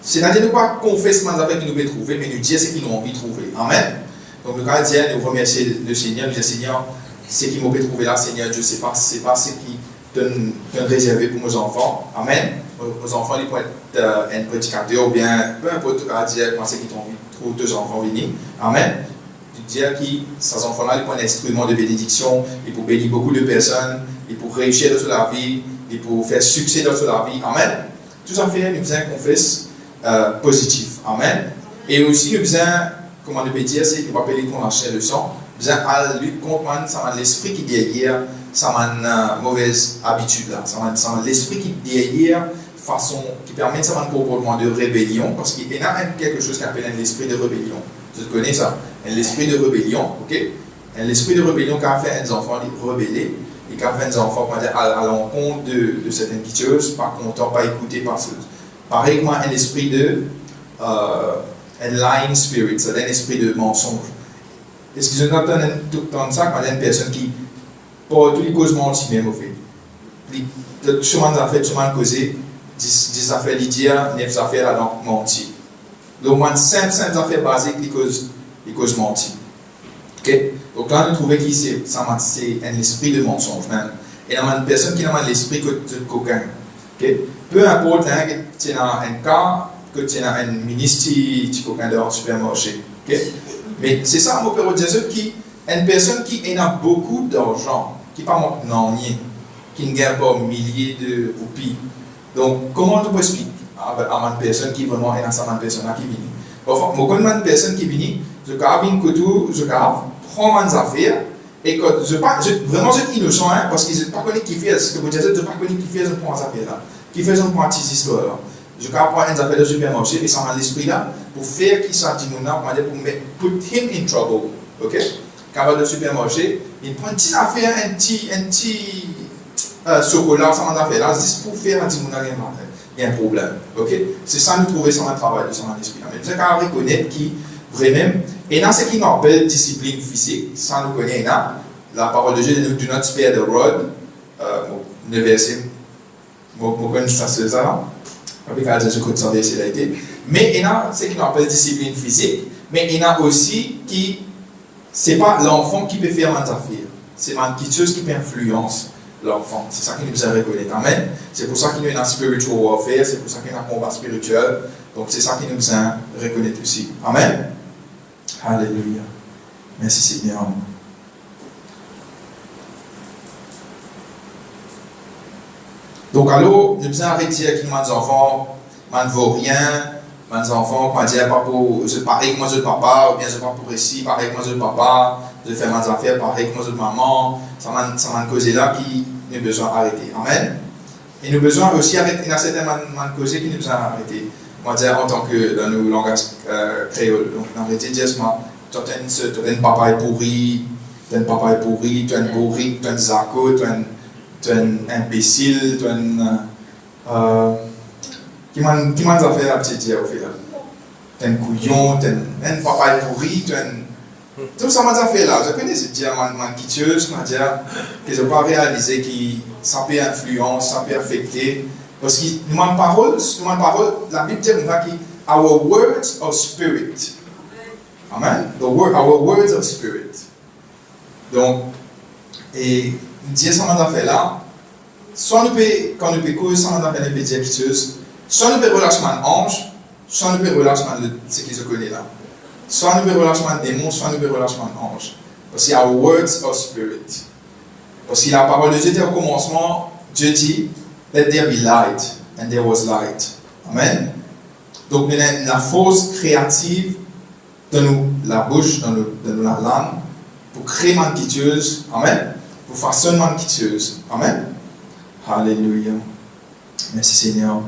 C'est-à-dire ne pas confesser les affaires que nous pouvons trouver, mais nous dire ce qu'ils ont envie de trouver. Amen. Donc le cas dit, nous remercier le Seigneur, nous dire Seigneur, ce qu'ils m'ont trouvé là, Seigneur Dieu, c'est pas ce qui donne réservé pour nos enfants. Amen. Nos enfants, ils peuvent être un prédicateur ou bien peu importe ce cas dire, comment c'est qu'ils ont envie de trouver deux enfants venir. Amen. Dire que ces enfants-là, ils prennent un instrument de bénédiction, ils peuvent bénir beaucoup de personnes, ils peuvent réussir dans la vie, ils peuvent faire succès dans la vie. Amen. Tout ça fait, nous besoin qu'on fasse positif. Amen. Et aussi, nous besoin, comment on peut dire, c'est qu'il va appeler qu'on achète le sang, nous besoin à lutter contre l'esprit qui derrière, ça m'a une mauvaise habitude là, ça m'a l'esprit qui derrière, façon qui permet ça un comportement de rébellion, parce qu'il y a quelque chose qu'on appelle un esprit de rébellion. Vous connaissez ça? L'esprit de rébellion, ok? L'esprit de rébellion qui a fait des enfants rebeller, et qui a fait des enfants à l'encontre de certaines choses, pas content, pas écouté par ceux. Pareil comme un esprit de un lying spirit, c'est un esprit de mensonge. Est-ce que je entends tout le temps ça quand il y a une personne qui, pour tous les causes mentent même au fait. Chemin d'affaires, chemin de causer, 10 affaires l'idea, 9 affaires à donc mentir. Donc, moins 5 affaires basiques, les causes mentir. Ok? Donc là, nous trouvons que c'est un esprit de mensonge même. Et il y a une personne qui a l'esprit de coquin. Okay? Peu importe, hein, que tu as un cas, que tu as un ministre qui coquin dans un supermarché. Okay? Mais c'est ça, mon père Jésus, qui une personne qui a beaucoup d'argent, qui pas non qui ne gagne pas milliers de roupies. Donc, comment tu peux expliquer à une personne qui vraiment est dans cette personne qui vient? Enfin, moi, quand une personne qui vient, je carve que tout, je carve, prends mes affaires, et quand vraiment, je suis innocent, hein, parce que je ne sais pas qui fait, ce que vous dites, je ne sais pas qui fait, je prends ces affaires-là. Qui fait, je prends ces histoires-là. Je carve une affaire de supermarché, et ça m'a l'esprit-là, pour faire qu'il soit dit, pour put him in trouble. Ok? Carve de supermarché, il prend une petite affaire, un petit chocolat, ça m'a fait là, juste pour faire un petit il y a un problème. Okay? C'est ça nous trouver sur un travail de son esprit. Mais nous avons reconnaître qui vraiment, et dans ce qui nous appelle discipline physique, ça nous connaît, la parole de Dieu nous do not spare the rod, le verset, je connais ça, c'est ça, avec la Jésus côté ça, c'est là. Mais il y a ce qui nous appelle discipline physique, mais il y a aussi qui, c'est pas l'enfant qui peut faire des affaires, c'est quelque chose qui peut influencer l'enfant. C'est ça qui nous a reconnaître. Amen. C'est pour ça qu'il y a un spiritual warfare, c'est pour ça qu'il y a un combat spirituel. Donc c'est ça qui nous a reconnaître aussi. Amen. Alléluia. Merci Seigneur. Donc alors, nous avons arrêté avec mes enfants, je ne vaux rien. Mes enfants, quand je dis, pareil que moi je le papa, ou bien je ne pas pour ici, pareil que moi je le papa, je fais mes affaires, pareil que moi je le maman, ça m'a causé là qui nous avons besoin d'arrêter. Amen. Et nous avons besoin aussi d'arrêter, il y a certaines causées qui nous besoin d'arrêter. Moi, je dis en tant que dans nos langages créoles, donc arrêter de dire, tu as un papa pourri, tu as un papa pourri, tu as un bourrique, tu as un zaco, tu as un imbécile, tu as un. Qui m'a fait la petite dire au fait là? Tu as un couillon, tu as un papa pourri, tu as un. Tout ça m'a fait là. Je connais ce dire, ma quitteuse, m'a dit que je n'ai pas réalisé que ça peut influencer, ça peut affecter. Parce que nous avons parole, la Bible dit que our words of spirit. Amen. Our words of spirit. Donc, et dire ça m'a fait là. Soit nous peut, quand nous peut causer ça m'a fait des dire quitteuse. Soit nous peut relâcher un ange, soit nous peut relâcher ce qui se connaît là. Soit nous peut relâcher un démon, soit nous peut relâcher un ange. Parce qu'il y a words of spirit. Parce que la parole de Dieu dit au commencement, Dieu dit, let there be light, and there was light. Amen. Donc, nous avons la force créative dans la bouche, dans la langue, pour créer une quitteuse. Amen. Pour façonner une quitteuse. Amen. Alléluia. Merci Seigneur.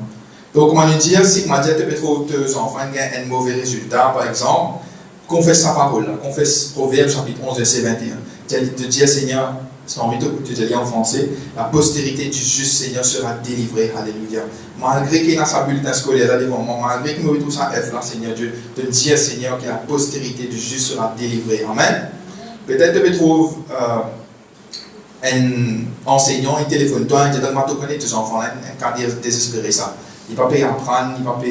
Donc, comment nous dire, si tu peux trouver tes enfants un mauvais résultat, par exemple, confesse sa parole, confesse Proverbe chapitre 11, verset 21. Tu dis, Seigneur, c'est envie de te dire en français, la postérité du juste Seigneur sera délivrée. Alléluia. Malgré qu'il y a sa bulletin scolaire devant moi, malgré qu'il me trouve ça F là, Seigneur Dieu, te dire, Seigneur, que la postérité du juste sera délivrée. Amen. Peut-être tu peux trouver un enseignant, il téléphone toi, il dit, donne-moi tout connaître tes enfants, un cas désespéré ça. Il ne va pas apprendre, il ne va pas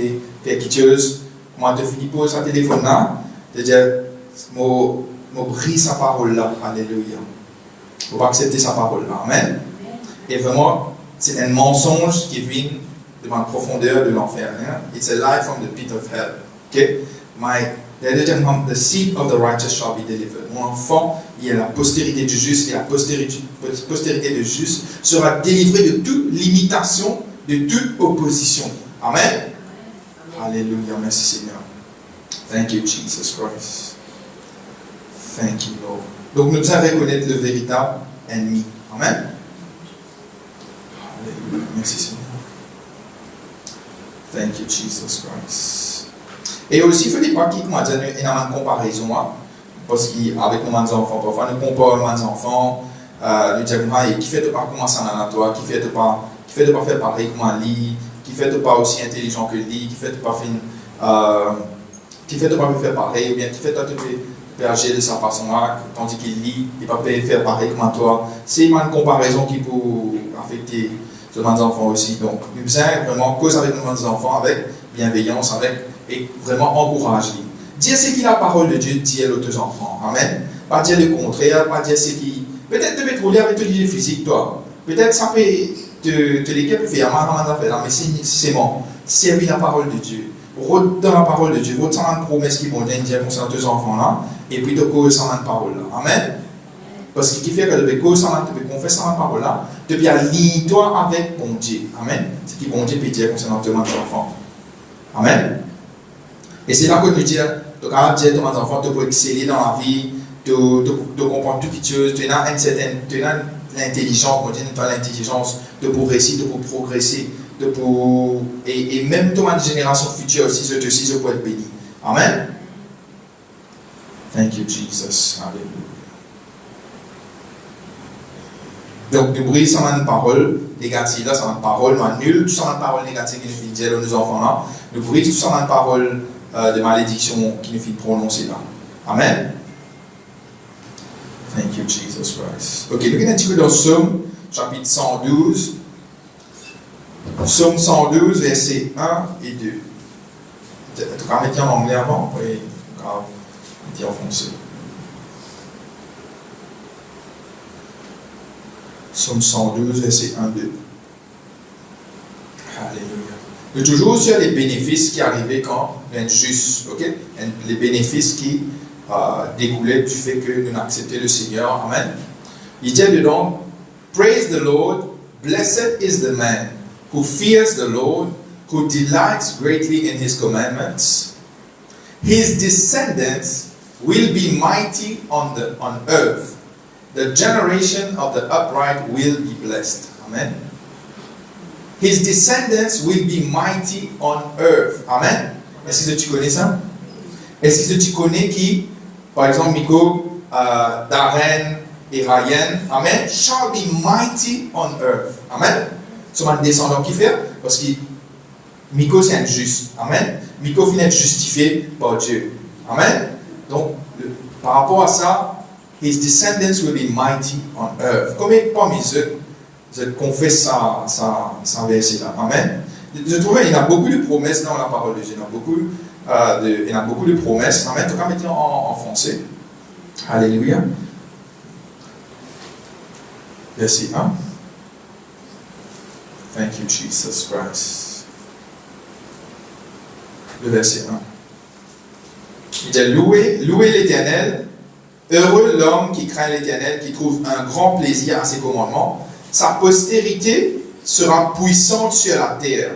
faire quelque chose. Moi, je finis pour sa téléphone là, je dis, je brise sa parole là. Alléluia. Il ne faut pas accepter sa parole là. Amen. Et vraiment, c'est un mensonge qui vient de la profondeur de l'enfer. Hein? It's a lie from the pit of hell. Okay? The seed of the righteous shall be delivered. Mon enfant, il y a la postérité du juste, et la postérité du juste sera délivrée de toute limitation, de toute opposition. Amen. Alléluia. Merci Seigneur. Thank you, Jesus Christ. Thank you, Lord. Donc nous devons reconnaître le véritable ennemi. Amen. Alléluia. Merci Seigneur. Thank you, Jesus Christ. Et aussi, il ne faut pas qu'il y ait une comparaison. Parce qu'avec nos enfants, parfois nous comparons nos enfants nous disons, qui fait de pas commencer à toi, qui fait de pas faire pareil comme lui, qui fait de pas aussi intelligent que lui, qui fait de pas faire pareil, ou bien qui fait de te agir de sa façon-là, tandis qu'il lit, il ne peut pas faire pareil comme toi. C'est une comparaison qui peut affecter nos enfants aussi. Donc, nous besoin vraiment cause avec nos enfants, avec bienveillance, et vraiment encourager. Dire ce qu'il a la parole de Dieu, dire aux deux enfants. Amen. Pas dire le contraire, pas dire ce qui. Peut-être te mettre au lit avec ton idée physique, toi. Peut-être ça peut te l'équipe peut faire mal, mais c'est bon. Servir la parole de Dieu. Dans la parole de Dieu, votre une promesse qui vont dire concernant deux enfants-là, et puis de cause sans la parole-là. Amen. Parce que ce qui fait que de cause sans la confesser sans la parole-là, de bien lier-toi avec bon Dieu. Amen. Ce qui bon Dieu peut dire concernant tes enfants. Amen. Et c'est là que nous disons, tu as dit à tes enfants, tu peux exceller dans la vie, tu comprends toutes les choses, tu as l'intelligence, tu as l'intelligence de progresser, et même ton génération future aussi, je peux être béni. Amen. Thank you, Jesus. Alléluia. Donc, nous brisons sans une parole négative, là, sans une parole, nous annulons sans une parole négative qui nous fait dire à nos enfants-là. Nous brisons sans une parole de malédiction qui nous fait prononcer là. Amen. Thank you, Jesus Christ. Ok, nous allons dire dans Psaume, chapitre 112. Psaume 112, versets 1 et 2. Tu vas mettre en anglais avant? Oui, tu vas mettre en français. Psaume 112, verset 1, 2. Alléluia. Nous toujours sur les bénéfices qui arrivaient quand on est juste, ok? Les bénéfices qui découlaient du fait que nous acceptons le Seigneur. Amen. Il dit dedans, praise the Lord, blessed is the man who fears the Lord, who delights greatly in his commandments. His descendants will be mighty on earth. The generation of the upright will be blessed. Amen. His descendants will be mighty on earth. Amen. Est-ce que tu connais ça? Est-ce que tu connais qui, par exemple, Miko, Darren et Ryan, Amen, shall be mighty on earth. Amen. C'est un descendant qui fait, parce que Miko c'est un juste. Amen. Miko finit être justifié par Dieu. Amen. Donc, par rapport à ça, his descendants will be mighty on earth. Combien parmi eux, je confesse ça verset-là. Amen. Je trouve qu'il y a beaucoup de promesses dans la parole de Dieu. Il y a beaucoup de promesses. Amen. Tu vas mettre en français. Alléluia. Verset 1. Thank you, Jesus Christ. Le verset 1. Il dit louez l'Éternel. Heureux l'homme qui craint l'Éternel, qui trouve un grand plaisir à ses commandements. Sa postérité sera puissante sur la terre.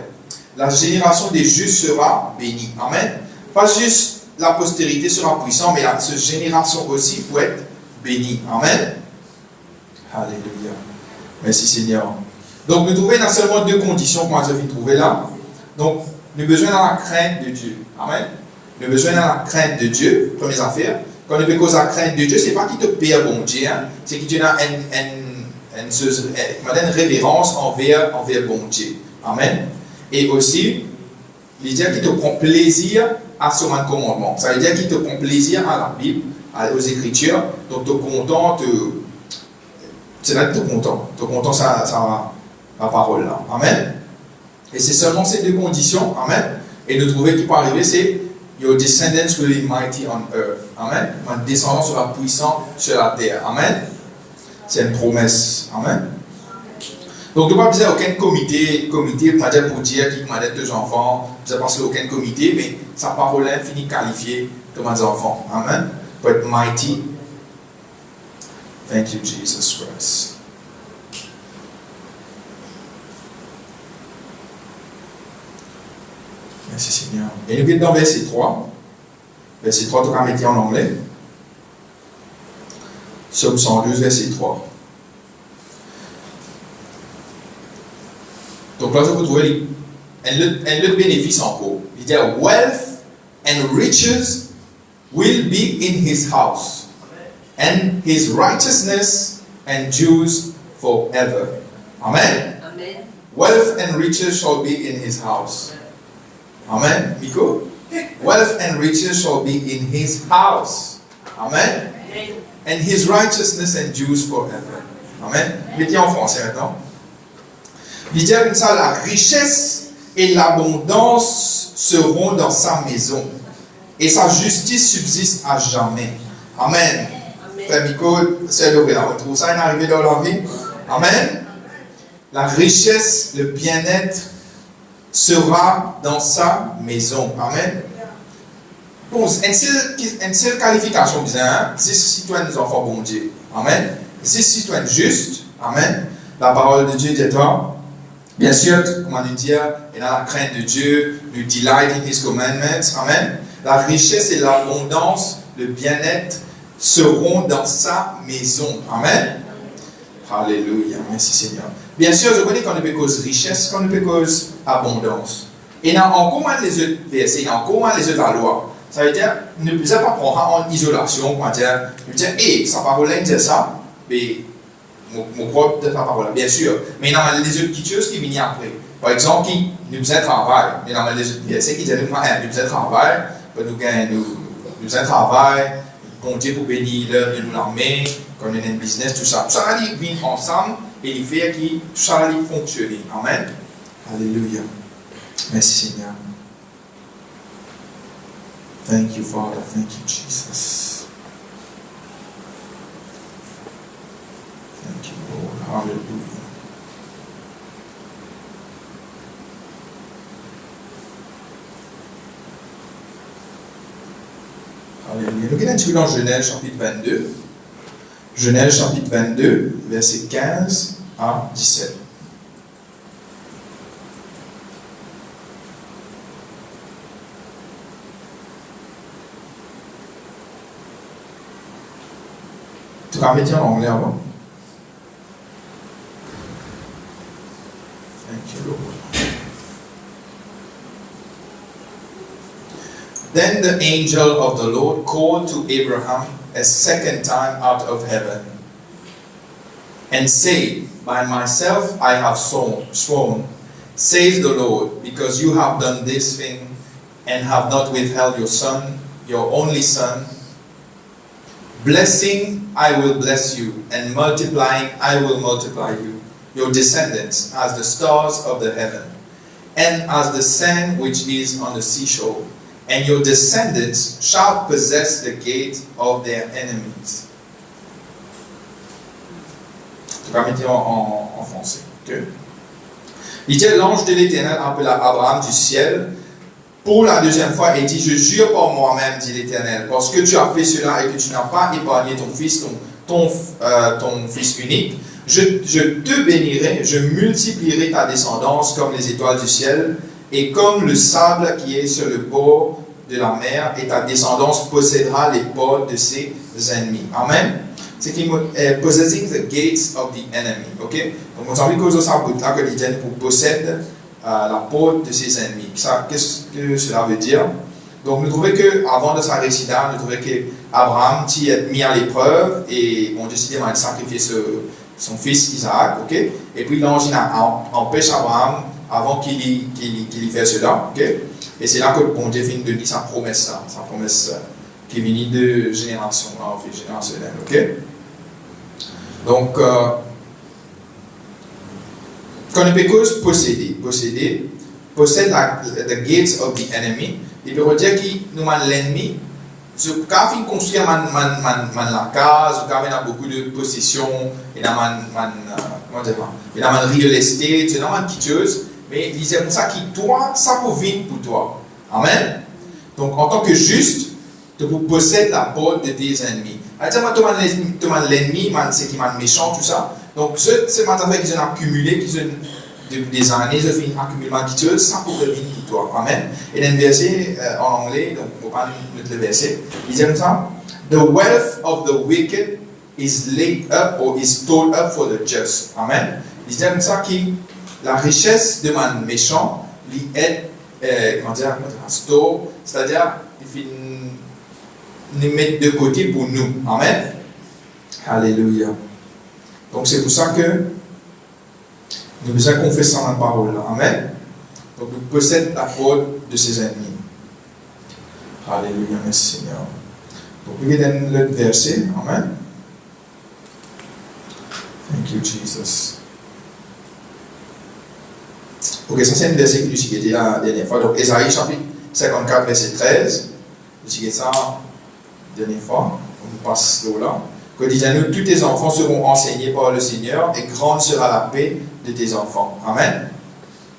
La génération des justes sera bénie. Amen. Pas juste la postérité sera puissante, mais cette génération aussi peut être bénie. Amen. Alléluia. Merci Seigneur. Donc nous trouvons dans seulement deux conditions qu'on a trouvé là. Donc nous avons besoin de la crainte de Dieu. Amen. Nous avons besoin de la crainte de Dieu. Première affaire. Quand nous avons cause de la crainte de Dieu, ce n'est pas qu'il te perd bon Dieu, hein? C'est qu'il te donne une révérence envers bon Dieu. Amen. Et aussi, il dit qu'il te prend plaisir à son commandement. Ça veut dire qu'il te prend plaisir à la Bible, aux Écritures. Donc tu es content, c'est là que tu es content. Tu es content la parole là. Amen. Et c'est seulement ces deux conditions. Amen. Et de trouver qui peut arriver, c'est your descendants will be mighty on earth. Amen. Mon descendant sera puissant sur la terre. Amen. C'est une promesse. Amen. Donc, tu n'as pas besoin d'aucun comité pour dire qui m'a deux enfants. Tu n'as pas besoin d'aucun comité, mais sa parole est finie qualifiée de mes enfants. Amen. Pour être mighty. Thank you, Jesus Christ. Merci Seigneur. Et nous sommes dans verset 3. Verset 3, tu vas mettre en anglais. Psaume 112, verset 3. Donc là, vous trouvez un bénéfice en cours. Il dit wealth and riches will be in his house, and his righteousness endures forever. Amen. Amen. Wealth and riches shall be in his house. Amen. Miko? Wealth and riches shall be in his house. Amen. Amen. And his righteousness endures forever. Amen. Mettez en français maintenant. Il dit comme ça, la richesse et l'abondance seront dans sa maison. Et sa justice subsiste à jamais. Amen. Frère Miko, c'est le on trouve ça une arrivée dans la vie. Amen. La richesse, le bien-être sera dans sa maison. Amen. Bon, une seule qualification bizarre, c'est citoyen des enfants bon Dieu. Amen. C'est citoyen juste. Amen. La parole de Dieu dit toi. Bien sûr, comment nous dire, et dans la crainte de Dieu, nous delight in his commandments. Amen. La richesse et l'abondance, le bien-être seront dans sa maison. Amen. Alléluia. Merci Seigneur. Bien sûr, je connais qu'on ne peut cause richesse, qu'on ne peut cause abondance. Et dans encore moins les autres versets, il y a encore moins les autres la loi. Ça veut dire, ne pouvez pas prendre en isolation, comment dire, hé, sa parole là, dit ça, mais mon propre de sa parole là, bien sûr. Mais il y a les autres petites choses qui viennent après. Par exemple, qui nous faisait travail. Mais dans les autres versets qui disent, nous faisait travail, nous faisait travail, bon Dieu pour bénir l'œuvre de nous l'armée, qu'on ait un business, tout ça. Tout ça, ils viennent ensemble et ils font que tout ça, il fonctionne. Amen. Alléluia. Merci Seigneur. Thank you, Father. Thank you, Jesus. Thank you, Lord. Hallelujah. Alléluia. Nous allons dans Genèse chapitre 22. Genèse chapitre 22, versets 15 à 17. Tu vas mettre en anglais avant. Thank you, Lord. Then the angel of the Lord called to Abraham a second time out of heaven and said, by myself I have sworn, says the Lord, because you have done this thing and have not withheld your son, your only son. Blessing, I will bless you, and multiplying, I will multiply you, your descendants, as the stars of the heaven, and as the sand which is on the seashore. And your descendants shall possess the gate of their enemies. Tu vas mettre en français. Okay? Il dit, l'ange de l'Éternel appela Abraham du ciel pour la deuxième fois et dit, je jure par moi-même, dit l'Éternel, parce que tu as fait cela et que tu n'as pas épargné ton fils, ton fils unique, je te bénirai, je multiplierai ta descendance comme les étoiles du ciel et comme le sable qui est sur le bord de la mer, et ta descendance possédera les portes de ses ennemis. Amen. C'est qui possessing the gates of the enemy. Ok? Donc on s'en dit que ça que l'idée pour posséder la porte de ses ennemis. Qu'est-ce que cela veut dire? Donc nous trouvons que avant de sa récita, nous trouvons que Abraham est mis à l'épreuve et on décide de sacrifier son fils Isaac. Ok? Et puis l'ange empêche Abraham avant qu'il fasse cela. Ok? Et c'est là que bon Dieu finit de dire sa promesse qui vient de génération en fait générationnelle. Ok? Donc, quand on peut possède the gates of the enemy, il peut dire que nous avons l'ennemi. Quand on construit la case, quand on a beaucoup de possessions, il y a real estate, il y a quelque chose. Mais il disait comme ça qui toi, ça peut venir pour toi. Amen. Donc en tant que juste, tu peux posséder la porte de tes ennemis. C'est-à-dire tu as l'ennemi, c'est qui est méchant, tout ça. Donc c'est maintenant qu'ils ont accumulé, qu'ils ont depuis des années, ils ont fait un accumulement qui tue, ça peut venir pour toi. Amen. Et dans le verset en anglais, donc on va pas mettre le verset, il dit comme ça, the wealth of the wicked is laid up or is stored up for the just. Amen. Il dit comme ça qui la richesse de man méchant, il est, comment dire, un store, c'est-à-dire, il fait nous mettre de côté pour nous. Amen. Alléluia. Donc c'est pour ça que nous devons confesser la parole là. Amen. Donc nous possédons la faute de ses ennemis. Alléluia, merci Seigneur. Donc nous regardons le verset. Amen. Thank you, Jesus. Ok, ça c'est un verset que nous avons dit la dernière fois. Donc Ésaïe chapitre 54, verset 13. Nous avons dit ça la dernière fois. On passe là. Que disons-nous, tous tes enfants seront enseignés par le Seigneur et grande sera la paix de tes enfants. Amen.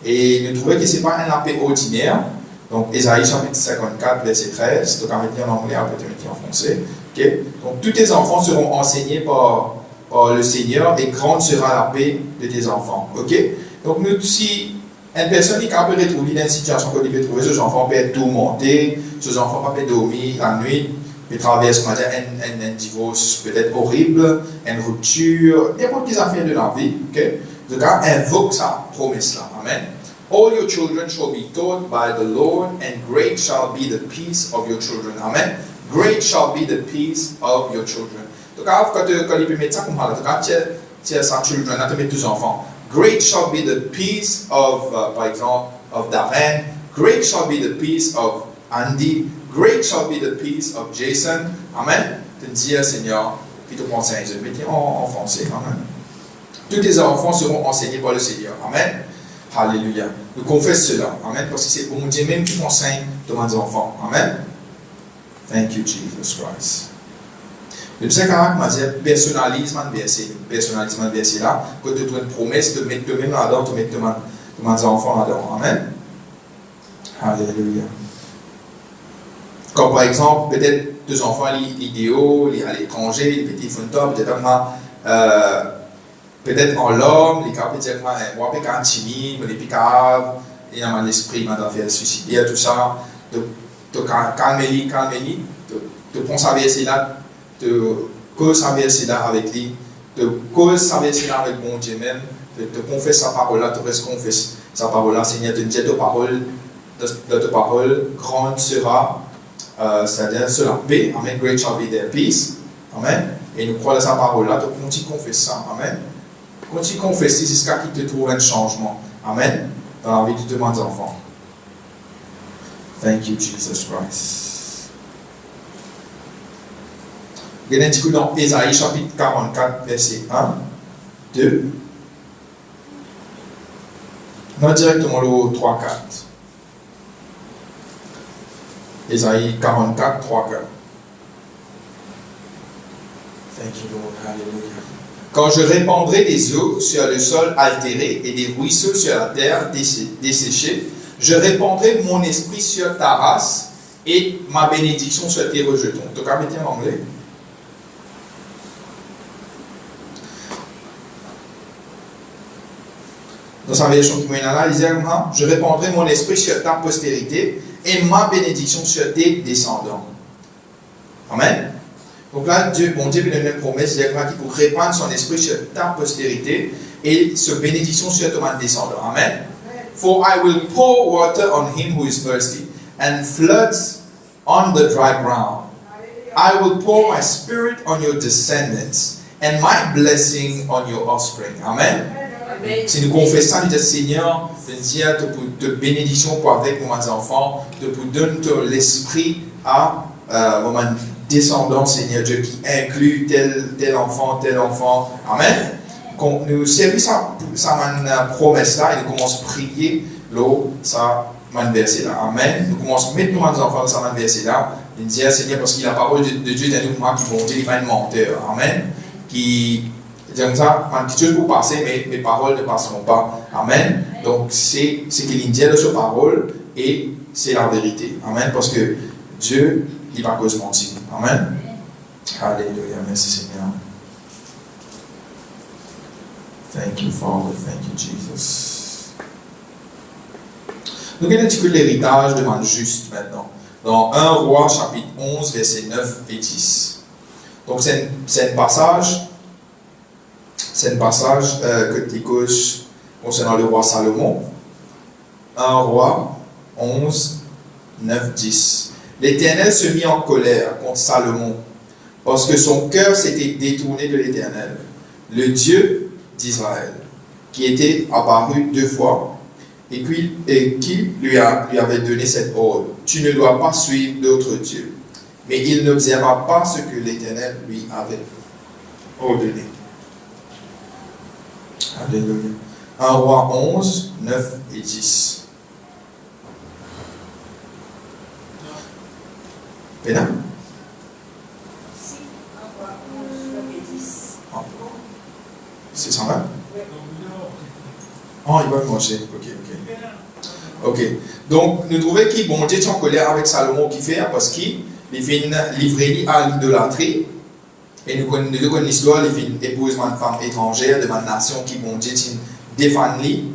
Et nous trouvons que ce n'est pas la paix ordinaire. Donc Ésaïe chapitre 54, verset 13. Donc on va mettre en anglais, on peut mettre en français. Okay? Donc tous tes enfants seront enseignés par le Seigneur et grande sera la paix de tes enfants. Ok? Donc nous, si une personne qui peut retrouver dans une situation qu'on peut trouver, ces enfants peuvent être tourmentés, ces enfants peuvent dormir la nuit, ils traversent un divorce peut-être horrible, une rupture, n'importe quelle affaire de la vie. Okay? Donc invoque sa promesse-là. Amen. All your children shall be taught by the Lord, and great shall be the peace of your children. Amen. Great shall be the peace of your children. Donc, quand il peut mettre ça comme ça, tu as sa children, tu mets tes enfants. Great shall be the peace of, par exemple, of Darren. Great shall be the peace of Andy. Great shall be the peace of Jason. Amen. Tu dis, Seigneur, puis tu prends ça, je vais mettre en français. Amen. Tous tes enfants seront enseignés par le Seigneur. Amen. Alléluia. Nous confessons cela. Amen. Parce que c'est bon Dieu même qui enseigne de mes enfants. Amen. Thank you, Jesus Christ. Le second m'a dit personnalise mon verset. Personnalise mon verset là. Quand tu as une promesse de mettre toi-même là-dedans, de mettre mes enfants là-dedans. Amen. Alléluia. Comme par exemple, peut-être deux enfants, l'idéal, à l'étranger, les petits fonds peut-être en l'homme, les cas peut-être moi peut être timide, les picaves, il y a un esprit qui m'a fait suicider, tout ça. Tu calmes-les, tu prends sa verset là, tu causes sa verset là avec lui, tu causes sa verset là avec mon Dieu même, tu confesses sa parole là, tu restes confesses sa parole là, Seigneur, tu dis ta parole, grande sera, c'est-à-dire sur la paix, Amen, great shall be their peace, Amen, et nous croyons sa parole là, tu continues à confesser ça, Amen. Continue à confesser jusqu'à ce qu'il te trouve un changement. Amen. Dans la vie de tous mes enfants. Thank you, Jesus Christ. Regardez un petit coup dans Ésaïe chapitre 44, verset 1, 2. Non, directement le 3, 4. Ésaïe 44, 3, 4. Thank you, Lord. Hallelujah. Quand je répandrai des eaux sur le sol altéré et des ruisseaux sur la terre desséchée, je répandrai mon esprit sur ta race et ma bénédiction sur tes rejetons. Tu peux mettre en anglais? Dans sa version qui m'a analysé, je répandrai mon esprit sur ta postérité et ma bénédiction sur tes descendants. Amen. Donc là, mon Dieu lui donne une promesse, il dit pour répandre son esprit sur ta postérité et sa bénédiction sur ton descendant. Amen. For I will pour water on him who is thirsty and floods on the dry ground. I will pour my spirit on your descendants and my blessing on your offspring. Amen. Si nous confessons, nous disons Seigneur, de bénédiction pour avec nos enfants, de vous donner l'esprit à mon descendant, Seigneur Dieu, qui inclut tel enfant. Amen. Quand nous servons sa promesse là, et nous commençons à prier, ça verset là. Amen. Nous commençons à mettre nos enfants dans sa verset là. Nous disons Seigneur, parce que la parole de Dieu est nous qui vont dire, il n'est pas un menteur. Amen. Qui comme ça, quelque chose pour passer, mais mes paroles ne passeront pas. Amen. Donc, c'est ce qu'il dit de sa parole et c'est la vérité. Amen. Parce que Dieu, il va cause mentir. Amen. Alléluia. Merci Seigneur. Thank you, Father. Thank you, Jesus. Nous regardons un petit peu l'héritage de man juste maintenant. Dans 1 Roi, chapitre 11, versets 9 et 10. Donc, c'est un passage. C'est un passage que tu causes concernant le roi Salomon. 1 Roi 11, 9, 10. L'Éternel se mit en colère contre Salomon parce que son cœur s'était détourné de l'Éternel. le Dieu d'Israël, qui était apparu 2 fois et qui lui avait donné cet ordre. Tu ne dois pas suivre d'autres dieux. Mais il n'observa pas ce que l'Éternel lui avait ordonné. Alléluia. 1 Roi 11, 9 et 10. Pénin? C'est 120? Oh, il va me manger. Ok. Donc, nous trouvons que bon Dieu est en colère avec Salomon qui fait, parce qu'il fait livrer à l'idolâtrie. Et nous connaissons l'histoire, il fait épouse une femme étrangère de ma nation qui, bon Dieu, défend lui,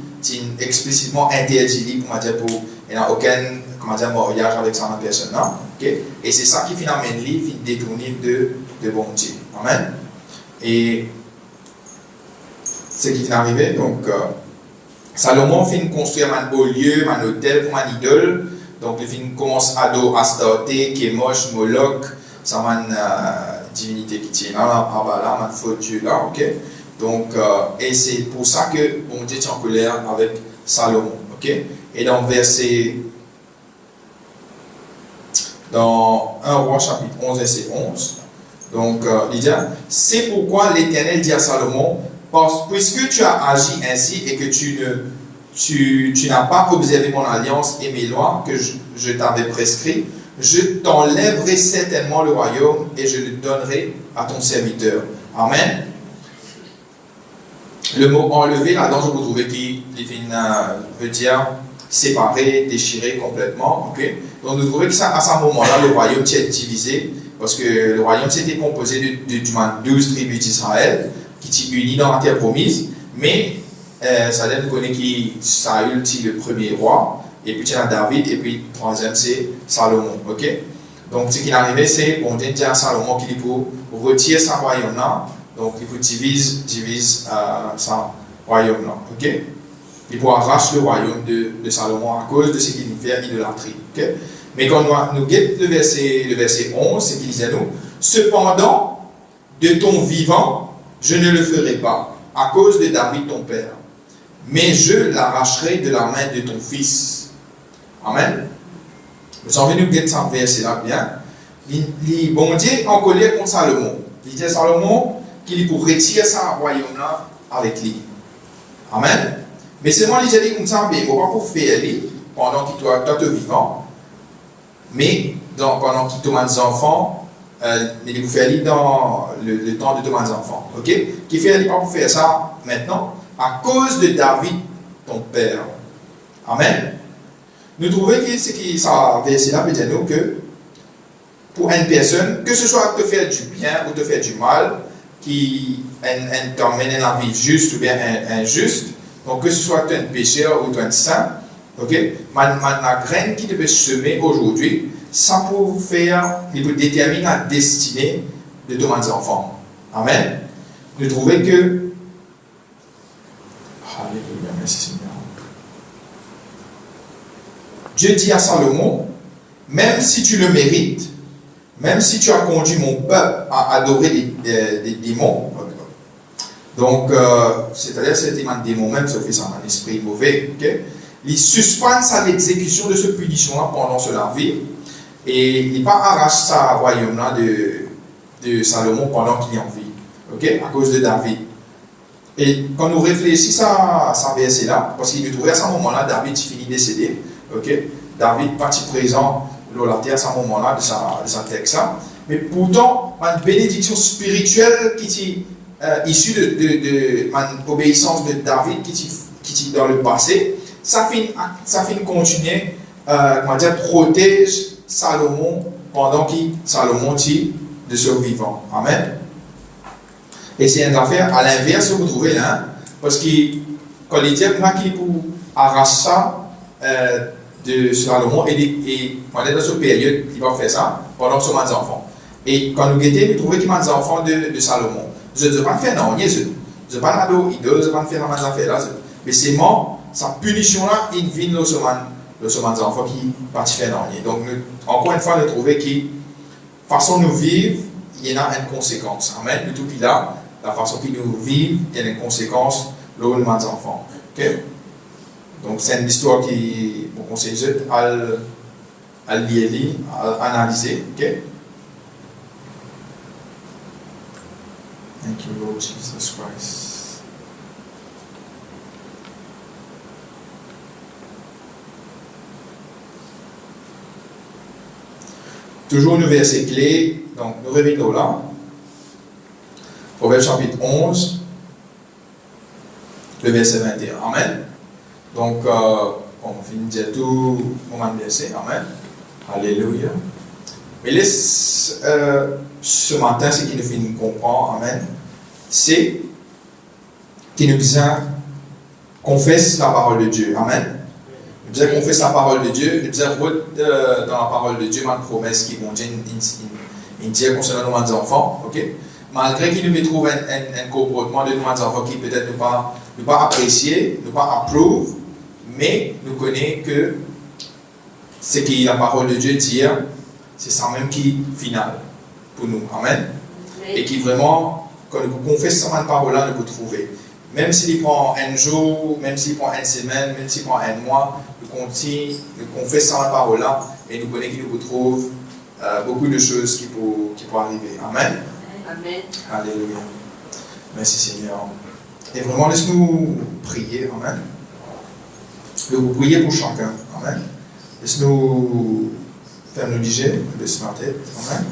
explicitement interdit pour il n'y a aucun mariage avec sa personne. Okay? Et c'est ça qui finalement lui détourner de bon Dieu. Amen. Et ce qui est arrivé, donc Salomon finit construire un beau lieu, un hôtel pour un idole. Donc il commence à adorer Astarté, Kémosh, Moloch, ça une divinité qui tient là, un faux Dieu là, ok? Donc, et c'est pour ça que bon Dieu est en colère avec Salomon, ok? Et dans dans 1 Roi chapitre 11, verset 11, donc il dit, c'est pourquoi l'Éternel dit à Salomon, puisque tu as agi ainsi et que tu n'as pas observé mon alliance et mes lois que je t'avais prescrit, je t'enlèverai certainement le royaume et je le donnerai à ton serviteur. Amen. Le mot enlever, là-dedans, je vous trouvez qui veut dire séparer, déchirer complètement. Okay? Donc, nous trouvons que ça, à ce moment-là, le royaume est divisé, parce que le royaume s'était composé de 12 tribus d'Israël, qui sont unies dans la terre promise, mais ça nous connaît qui Saül, le premier roi, et puis il y a David, et puis le troisième c'est Salomon. Okay? Donc ce qui est arrivé, c'est bon Dieu dit à Salomon qu'il faut retirer sa royaume là, donc il faut divise sa royaume là. Okay? Il faut arracher le royaume de Salomon à cause de ce qu'il fait idolâtrie. Okay? Mais quand nous guettons le verset 11, c'est qu'il disait nous, cependant, de ton vivant, je ne le ferai pas, à cause de David ton père, mais je l'arracherai de la main de ton fils. Amen. Nous avons nous guetter ça verset là bien. Il bon Dieu en colère contre Salomon. Il dit à Salomon qu'il pour retirer sa royaume là avec lui. Amen. Mais c'est moi qui dit comme ça, mais il ne faut pas pour faire lui pendant qu'il toi te vivant. Mais pendant qu'il tombe des enfants, il faut faire lui dans le temps de tomber des enfants. Ok? Qui fait lui pas pour faire ça maintenant à cause de David ton père. Amen. Nous trouvons que ce qui ça verset là veut dire nous que pour une personne, que ce soit te faire du bien ou te faire du mal, qui t'emmène dans la vie juste ou bien injuste, donc que ce soit un pécheur ou un saint, ok, la graine qui devait semer aujourd'hui, ça pour faire, il peut déterminer la destinée de tous mes enfants. Amen. Nous trouvons que Alléluia, merci Seigneur. Dieu dit à Salomon, même si tu le mérites, même si tu as conduit mon peuple à adorer des démons, donc, c'est-à-dire c'était un démon même, ça fait ça un esprit mauvais, okay? Il suspend à l'exécution de ce punition-là pendant cela vie, et il pas arrache sa royaume-là de Salomon pendant qu'il est en vie, okay? À cause de David. Et quand nous réfléchissons à ce verset-là, parce qu'il nous trouvait à ce moment-là, David finit décédé, okay? David parti présent dans la terre à ce moment-là de sa texte-là. Mais pourtant, une bénédiction spirituelle qui est issue de l'obéissance de David qui est dans le passé, ça finit continuer, protège Salomon pendant que Salomon est de survivant. Amen. Et c'est une affaire à l'inverse que vous trouvez là, parce que quand il dit qu'il pour arracher ça de Salomon, et pendant cette période, il va faire ça pendant que ce sont des enfants. Et quand nous guettons, nous trouvons qu'il y a des enfants de Salomon. Je ne veux pas faire non, je ne veux pas faire idole, je ne veux pas faire des affaires là. Mais c'est moi, sa punition là, il vient de ce enfants qui partent faire non. Donc, encore une fois, nous trouvons que façon nous vivre, il y en a une conséquence. Amen. Le tout là, la façon qu'ils nous vivent, il y a des conséquences, là où nous sommes enfants. Okay? Donc, c'est une histoire qui, bon, on sait juste à lire, à analyser. Okay? Thank you, Lord Jesus Christ. Toujours le verset clé, donc nous revenons là. Proverbe chapitre 11, le verset 21. Amen. Donc, on finit de dire tout le moment de verset. Amen. Alléluia. Mais laisse, ce matin, ce qui nous fait nous comprendre, amen, c'est qu'il nous besoin confesse la parole de Dieu. Amen. Nous besoin confesse la parole de Dieu. Nous besoin dans la parole de Dieu, ma promesse qui vont dire concernant nos enfants. Ok? Malgré qu'il nous trouve un comportement de nos enfants qui peut-être nous pas apprécier, nous pas approuve, mais nous connaissons que ce que la parole de Dieu dit, c'est ça même qui est final pour nous. Amen. Et qui vraiment, quand nous confessons cette parole-là, nous pouvons trouver. Même s'il prend un jour, même s'il prend une semaine, même s'il prend un mois, nous continuons, nous confessons cette parole-là et nous connaissons qu'il nous trouve beaucoup de choses qui peuvent arriver. Amen. Amen. Alléluia. Merci Seigneur. Et vraiment, laisse-nous prier. Amen. Nous prier pour chacun. Amen. Laisse-nous faire nous liger de ce matin. Amen.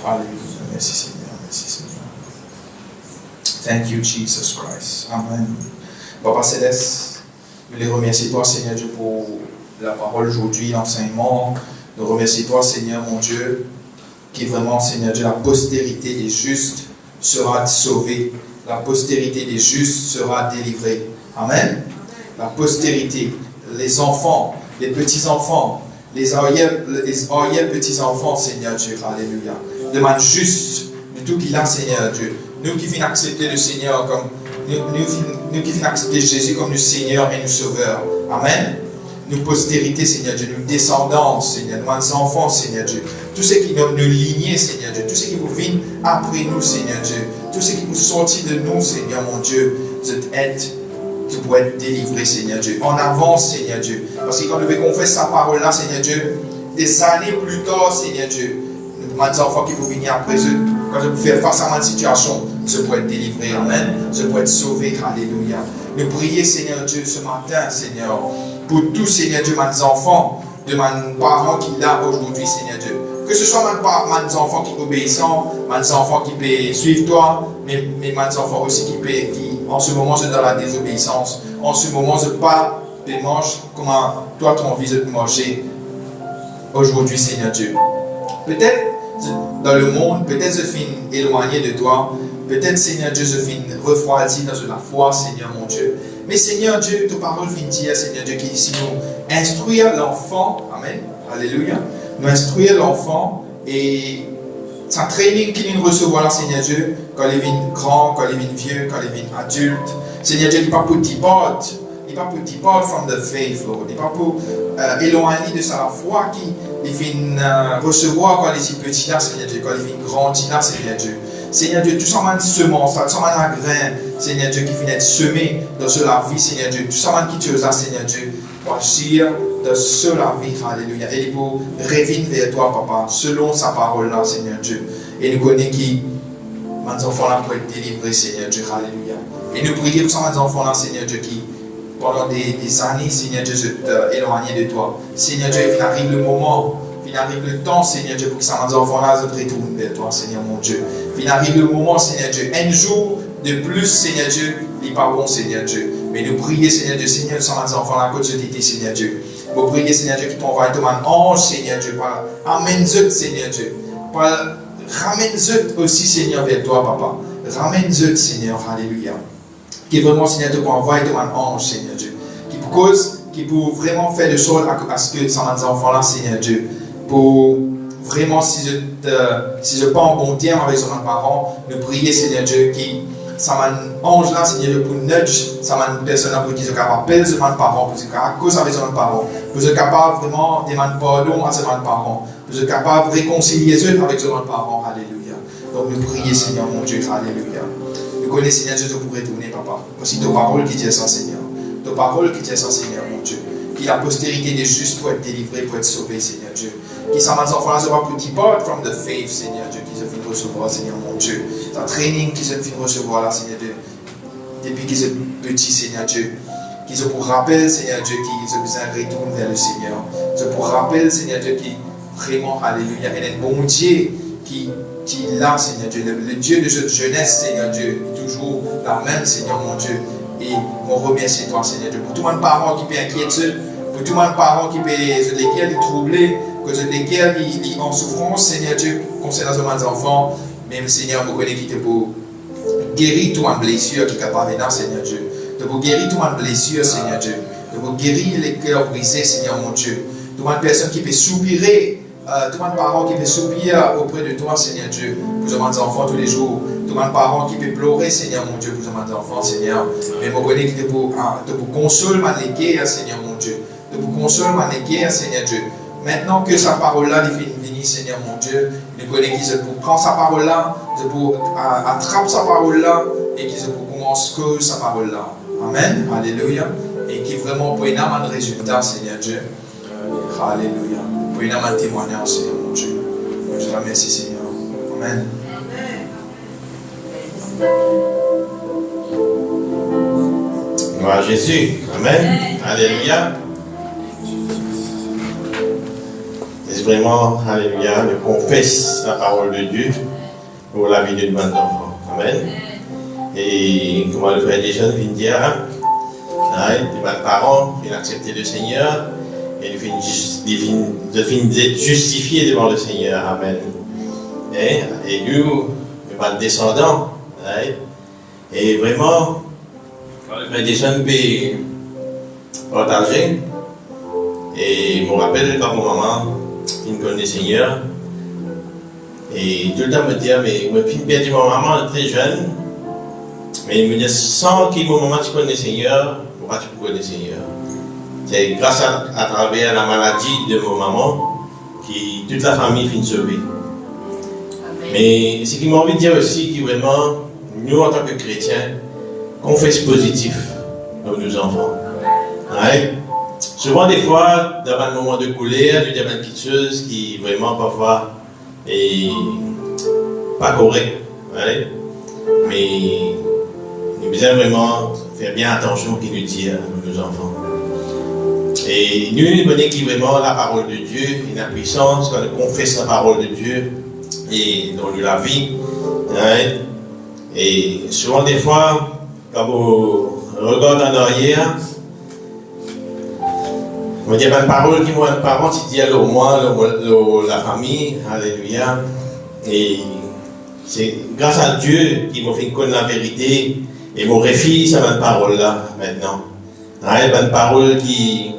Alléluia. Merci Seigneur. Merci Seigneur. Thank you, Jesus Christ. Amen. Papa Céleste, nous les remercions toi, Seigneur Dieu, pour la parole aujourd'hui, l'enseignement. Nous remercions toi, Seigneur, mon Dieu, qui vraiment, Seigneur Dieu, la postérité des justes sera sauvée. La postérité des justes sera délivrée. Amen. La postérité, les enfants, les petits-enfants, les arrière-petits-enfants, Seigneur Dieu, alléluia. Demande juste de tout qu'il a, Seigneur Dieu. Nous qui venons accepter le Seigneur comme, nous qui venons accepter Jésus comme le Seigneur et le Sauveur. Amen. Nous postérité, Seigneur Dieu, nous descendants, Seigneur, nous enfants, Seigneur Dieu. Tout ce qui nous lignait, Seigneur Dieu. Tout ce qui vous vient après nous, Seigneur Dieu. Tout ce qui vous sortit de nous, Seigneur, mon Dieu. Vous êtes pour être délivré, Seigneur Dieu. En avance, Seigneur Dieu. Parce que quand nous confessons sa parole-là, Seigneur Dieu, des années plus tard, Seigneur Dieu, nous demandons aux enfants qui vous venir après eux, quand je peux faire face à ma situation, je peux être délivré, amen. Je peux être sauvé, alléluia. Nous prions, Seigneur Dieu, ce matin, Seigneur, pour tous, Seigneur Dieu, mes enfants, de mes parents qui là aujourd'hui, Seigneur Dieu. Que ce soit mes enfants qui obéissent, mes enfants qui peuvent suivre toi, mais mes enfants aussi qui en ce moment, je dans la désobéissance. En ce moment, je pas de manger comment toi, tu as envie de manger aujourd'hui, Seigneur Dieu. Peut-être dans le monde, peut-être je finis éloigné de toi. Peut-être, Seigneur Dieu, je finis refroidi dans la foi, Seigneur mon Dieu. Mais Seigneur Dieu, ta parole vient dire, Seigneur Dieu, qui ici nous instruire l'enfant, amen, alléluia, nous instruire l'enfant et c'est un training qu'il nous recevoir là, Seigneur Dieu, quand il vient grand, quand il vient vieux, quand il vient adulte. Seigneur Dieu, il n'est pas pour depart, il n'est pas pour depart from the faith, Lord. Il n'est pas pour éloigner de sa foi qu'il vient recevoir quand il est petit là, Seigneur Dieu, quand il vient grandir là, Seigneur Dieu. Seigneur Dieu, tout ça m'a une semence, tout ça m'a un grain, Seigneur Dieu, qui vient être semé dans la vie, Seigneur Dieu. Tout ça m'a qui tu as, Seigneur Dieu, pour agir dans la vie, alléluia. Et pour revenir vers toi, Papa, selon sa parole là, Seigneur Dieu. Et nous connaissons qui, mes enfants là, pour être délivrés, Seigneur Dieu, alléluia. Et nous prions pour ça, mes enfants là, Seigneur Dieu, qui, pendant des années, Seigneur Dieu, je éloigné de toi. Seigneur Dieu, il arrive le moment. Il arrive le temps, Seigneur Dieu, pour que ça, mes enfants-là, se retournent vers toi, Seigneur mon Dieu. Il arrive le moment, Seigneur Dieu. Un jour de plus, Seigneur Dieu, il n'est pas bon, Seigneur Dieu. Mais nous prions, Seigneur Dieu, Seigneur, sans mes enfants-là, à côté de t'étais, Seigneur Dieu. Nous prions, Seigneur Dieu, qui t'envoie ton ange, Seigneur Dieu, par amène-eux, Seigneur Dieu. Ramène-eux aussi, Seigneur, vers toi, Papa. Ramène-eux, Seigneur, alléluia. Qui vraiment, Seigneur Dieu, pour envoyer ton ange, Seigneur Dieu. Qui pour vraiment faire de sorte à ce que sans mes enfants-là, Seigneur Dieu, pour vraiment, si je pas en bon terme avec mes parents, nous prier, Seigneur Dieu, qui ça m'a ange là, Seigneur, pour nudge, ça m'a une personne pour qui sont capables d'appeler ce parents, pour à cause avec son parents, pour être capable vraiment de demander pardon à ses parents, pour être capable de réconcilier eux avec ses parents. Alléluia. Donc nous prions, Seigneur, mon Dieu, alléluia. Nous connaissons, Seigneur, Dieu, pour retourner, papa. Aussi, ta parole qui dit ça, Seigneur. Ta parole qui dit ça, Seigneur, mon Dieu. Qui la postérité des justes pour être délivrée, pour être sauvée, Seigneur Dieu. Qui ça m'a enfants sera pour depart from the faith, Seigneur Dieu, qui se fait recevoir, Seigneur mon Dieu. Ta training qui se fait recevoir là, Seigneur Dieu. Depuis qu'ils sont petits, Seigneur Dieu. Qui se pour rappel, Seigneur Dieu, qui se besoin retourner vers le Seigneur. Se pour rappel, Seigneur Dieu, qui vraiment, alléluia, et un bon Dieu qui est là, Seigneur Dieu. Le Dieu de cette jeunesse, Seigneur Dieu, est toujours la même, Seigneur mon Dieu. Et on remercie toi, Seigneur Dieu, pour tout le monde parent qui peut inquiéter, pour tout le monde parent qui peut, lesquels ils troublés, que lesquels ils en souffrance, Seigneur Dieu, concernant ce enfants, même Seigneur, vous connaissez qui te pour guérir tout en blessure qui est capable maintenant, Seigneur Dieu. De vous guérir tout en blessure, Seigneur Dieu. De vous guérir les cœurs brisés, Seigneur mon Dieu. Tout le monde personne qui peut soupirer, tout le monde parent qui peut soupirer auprès de toi, Seigneur Dieu, pour ce enfants tous les jours. Tout le monde parent qui peut pleurer, Seigneur mon Dieu, pour ce enfants, Seigneur. Mais vous connaissez qui te pour consoler les guerres, Seigneur mon Dieu. De vous consoler les guerres, Seigneur Dieu. Maintenant que sa parole-là est finie, Seigneur mon Dieu, nous connaissons qui se pour prendre sa parole-là, pour attraper sa parole-là, et qui se pour commencer que sa parole-là. Amen. Alléluia. Et qui vraiment pour un résultat, Seigneur Dieu. Alléluia. Pour un témoignage, Seigneur mon Dieu. Je te remercie, Seigneur. Amen. Gloire à Jésus. Amen. Alléluia. C'est vraiment, alléluia, je confesse la parole de Dieu pour la vie de nos enfants. Amen. Et comment le frère Jason vient de dire, les parents viennent accepter le Seigneur et ils viennent d'être justifiés devant le Seigneur. Amen. Et nous, les descendants, et vraiment, quand le frère Jason peut partager, et je me rappelle quand mon maman, qui me connaît le Seigneur, et tout le temps me dit, mais je me perdu mon maman très jeune, mais il me dit, sans que mon maman tu connais le Seigneur, pourquoi tu connais le Seigneur? C'est grâce à travers la maladie de mon maman que toute la famille finit sauvée. Mais ce qui m'a envie de dire aussi, que vraiment, nous en tant que chrétiens, confesse positif dans nos enfants. Ouais. Souvent, des fois, dans un moment de colère, nous avons quelque chose qui vraiment parfois est pas correct. Ouais. Mais nous devons vraiment faire bien attention à ce qu'il nous dit à nos enfants. Et nous connaissons vraiment la parole de Dieu et la puissance quand nous confessons la parole de Dieu et dans la vie. Ouais. Et souvent, des fois, quand vous regardez en arrière, il y a une parole qui m'a un parent qui dit à moi, la famille, alléluia. Et c'est grâce à Dieu qui m'a fait connaître la vérité et mon réfie cette parole-là maintenant. Il y a une parole qui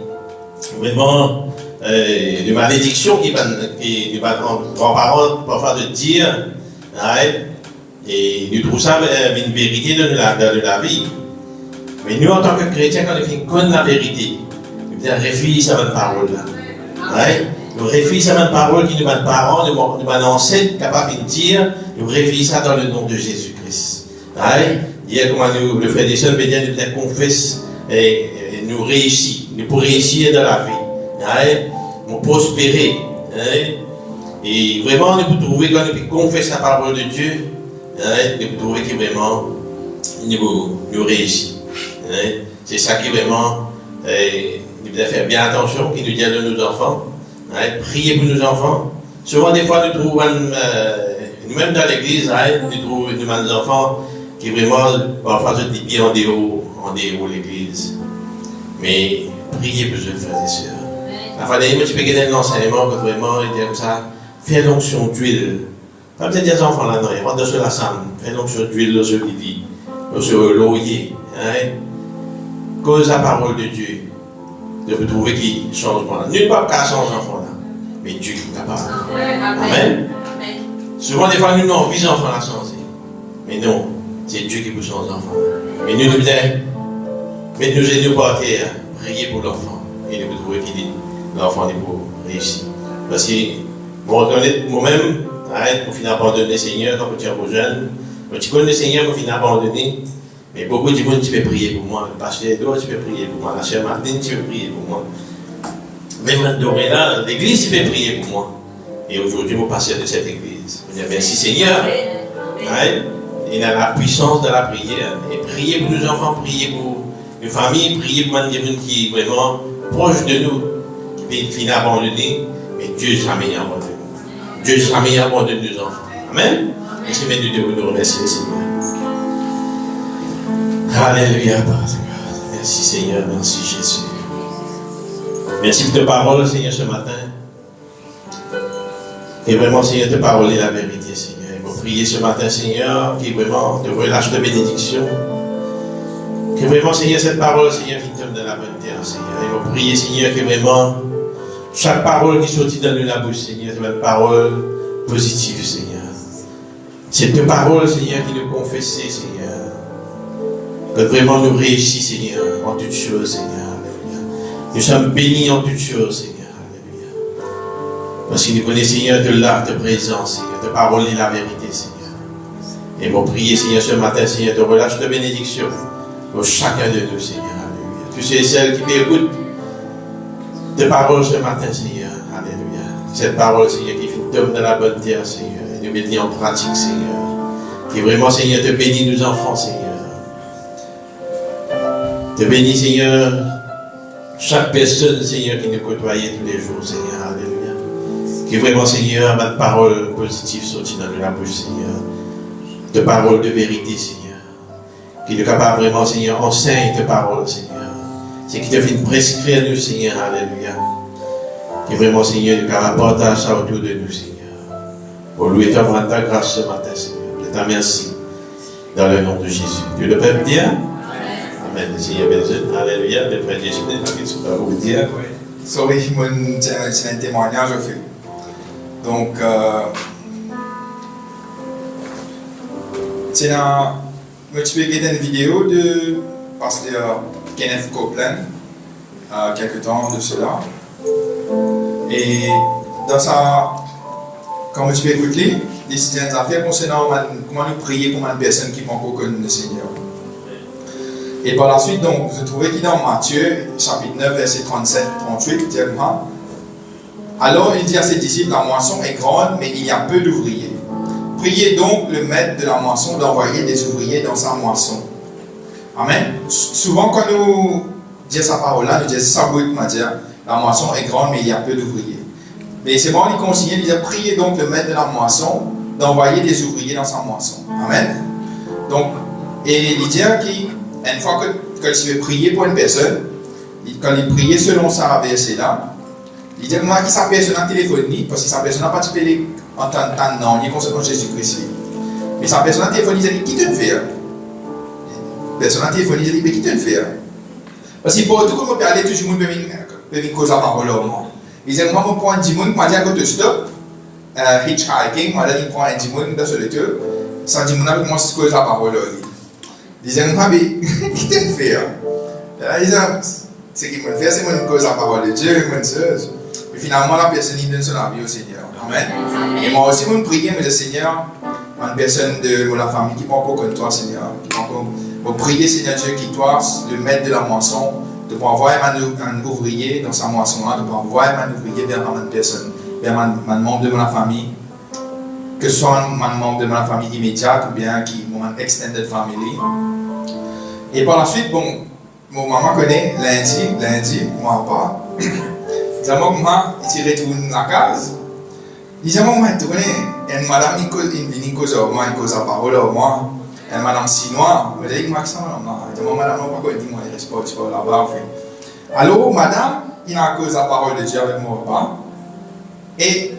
vraiment de malédiction qui de grands-parents parfois de dire. Et nous trouvons ça une vérité de la vie. Mais nous, en tant que chrétiens, quand nous connaissons la vérité, nous réfléchissons à cette parole-là. Nous réfléchissons à cette parole qui nous met parents, nous ancêtres capables de dire, nous réfléchissons dans le nom de Jésus-Christ. Hier, comment nous, le frère des sœurs, nous confesse et nous réussissons. Nous pouvons réussir dans la vie. Nous prospérer. Et vraiment, nous pouvons trouver, quand nous confessons la parole de Dieu, nous pouvons trouver que vraiment, nous réussissons. C'est ça qui vraiment, nous devons faire bien attention, qui nous dit à nos enfants. Prier pour nos enfants. Souvent, des fois, nous trouvons, nous-mêmes dans l'église, nous trouvons des enfants qui vraiment, parfois, se disent en dehors de l'église. Mais priez pour eux, frères et sœurs. La fois dernière, tu peux gagner un enseignement que vraiment, il dit comme ça, fais l'onction d'huile. Pas peut-être des enfants là, non, ils rentrent sur la salle, fais l'onction d'huile sur l'idi, sur l'oyer. Cause la parole de Dieu. De vous trouver qui change moi. Nul pas qu'à changer enfant là, mais Dieu qui est capable. Amen. Souvent, des fois, nous avons envie d'enfants à changer. Mais non, c'est Dieu qui pousse nos enfants. Mais nous disons, mettez-nous genoux par terre, priez pour l'enfant. Et nous trouvons qu'il dit, l'enfant est pour réussir. Parce que, moi-même, arrête, pour finir abandonner le Seigneur quand tu es un jeune. Quand tu connais le Seigneur, pour finir abandonner. Mais beaucoup de monde, tu peux prier pour moi. Le pasteur Edouard, tu peux prier pour moi. La chère Martine, tu peux prier pour moi. Même Doréla, l'église, tu peux prier pour moi. Et aujourd'hui, mon pasteur de cette église. Je dis, merci Seigneur. Il a la puissance de la prière. Et priez pour nos enfants, priez pour nos familles, priez pour des gens qui sont vraiment proches de nous, qui finissent abandonnés. Mais Dieu jamais abandonné. Dieu jamais abandonné nos enfants. Amen. Et c'est maintenant de nous remercier, Seigneur. Alléluia, merci Seigneur, merci Jésus. Merci pour ta parole, Seigneur, ce matin. Et vraiment, Seigneur, ta parole est la vérité, Seigneur. Et vous prier ce matin, Seigneur, qui vraiment te relâche de bénédiction. Que vraiment, Seigneur, cette parole, Seigneur, qui tombe dans la bonne terre, Seigneur. Et vous prier, Seigneur, que vraiment, chaque parole qui sortit dans la bouche, Seigneur, c'est une parole positive, Seigneur. C'est ta parole, Seigneur, qui nous confesse, Seigneur. Que vraiment nous réussissons, Seigneur, en toutes choses, Seigneur. Alléluia. Nous sommes bénis en toutes choses, Seigneur. Alléluia. Parce que nous connaissons, Seigneur, de l'art de présence, Seigneur. Ta parole est la vérité, Seigneur. Et mon prier, Seigneur, ce matin, Seigneur, te relâche de bénédiction pour chacun de nous, Seigneur. Alléluia. Tous ceux et celles qui m'écoutent ta parole ce matin, Seigneur. Alléluia. Cette parole, Seigneur, qui tombe dans la bonne terre, Seigneur. Et nous mettons en pratique, Seigneur. Qui vraiment, Seigneur, te bénit nos enfants, Seigneur. Te bénis, Seigneur, chaque personne, Seigneur, qui nous côtoie tous les jours, Seigneur. Alléluia. Que vraiment, Seigneur, ma parole positive sortie dans la bouche, Seigneur. De parole de vérité, Seigneur. Qui est capable vraiment, Seigneur, enseigne tes paroles, Seigneur. C'est qui te fait prescrire nous, Seigneur. Alléluia. Que vraiment, Seigneur, nous capable partager ça autour de nous, Seigneur. Pour louer ta grâce ce matin, Seigneur. Je te remercie. Dans le nom de Jésus. Que le Père bien. Amen. Seigneur béni. Alléluia. Le frère Jésus, qu'est-ce que tu vas vous dire? Sorry, c'est un témoignage au fait. Donc, c'est un. Tu peux regarder une vidéo de pasteur Kenneth Copeland, quelques temps de cela. Et dans ça, quand tu peux écouter, des affaires concernant comment nous prier pour une personne qui n'a pas encore connu le Seigneur. Et par la suite, donc, je trouvais qu'il dans Matthieu, chapitre 9, verset 37-38, dit alors il dit à ses disciples, la moisson est grande, mais il y a peu d'ouvriers. Priez donc le maître de la moisson d'envoyer des ouvriers dans sa moisson. Amen. Souvent, quand nous disons sa parole-là, nous disons ça, la moisson est grande, mais il y a peu d'ouvriers. Mais c'est bon, il conseillait, il disait, priez donc le maître de la moisson d'envoyer des ouvriers dans sa moisson. Amen. Donc, et il dit qu'une fois que tu veux prier pour une personne, quand il priait selon ça verset-là, il dit moi qui sa personne en téléphonie, parce que sa personne n'a pas participé en tant que non, il est concernant Jésus-Christ. Mais sa personne en téléphonie, il dit qui te le fait? Personne en téléphonie, il dit mais qui te le fait? Parce que pour tout comme on peut aller, tout le monde peut venir causer la parole au monde. Il dit moi, je prends un dimon, moi, je dis à côté stop, hitchhiking, moi, je prends un dimon dans ce lieu, sans dimon avec moi, je cause la parole. Il dit moi, qui te le fait? Il dit ce qu'il me fait, c'est une cause la parole de Dieu, une chose. Et finalement, la personne il donne son avis au Seigneur. Amen. Et moi aussi, je prie, mais le Seigneur, une personne de la famille qui prend encore comme toi, Seigneur, qui prend encore. Je prie, Seigneur Dieu, qui toi, le maître de la moisson, de pouvoir envoyer un ouvrier dans sa moisson, de pouvoir envoyer un ouvrier vers une personne, vers un membre de ma famille, que ce soit un membre de ma famille immédiate ou bien qui mon extended family. Et par la suite, bon, mon maman connaît lundi, moi pas. Il dit à moi, il retourne à la case. Il dit à moi, tu connais, une madame, il vient cause à moi, il cause la parole à moi. Une madame chinoise, je dis, moi, ça, il dit, madame, non, pas dit, moi, il reste pas là-bas. Alors, madame, il a cause la parole de Dieu avec moi, pas. Et,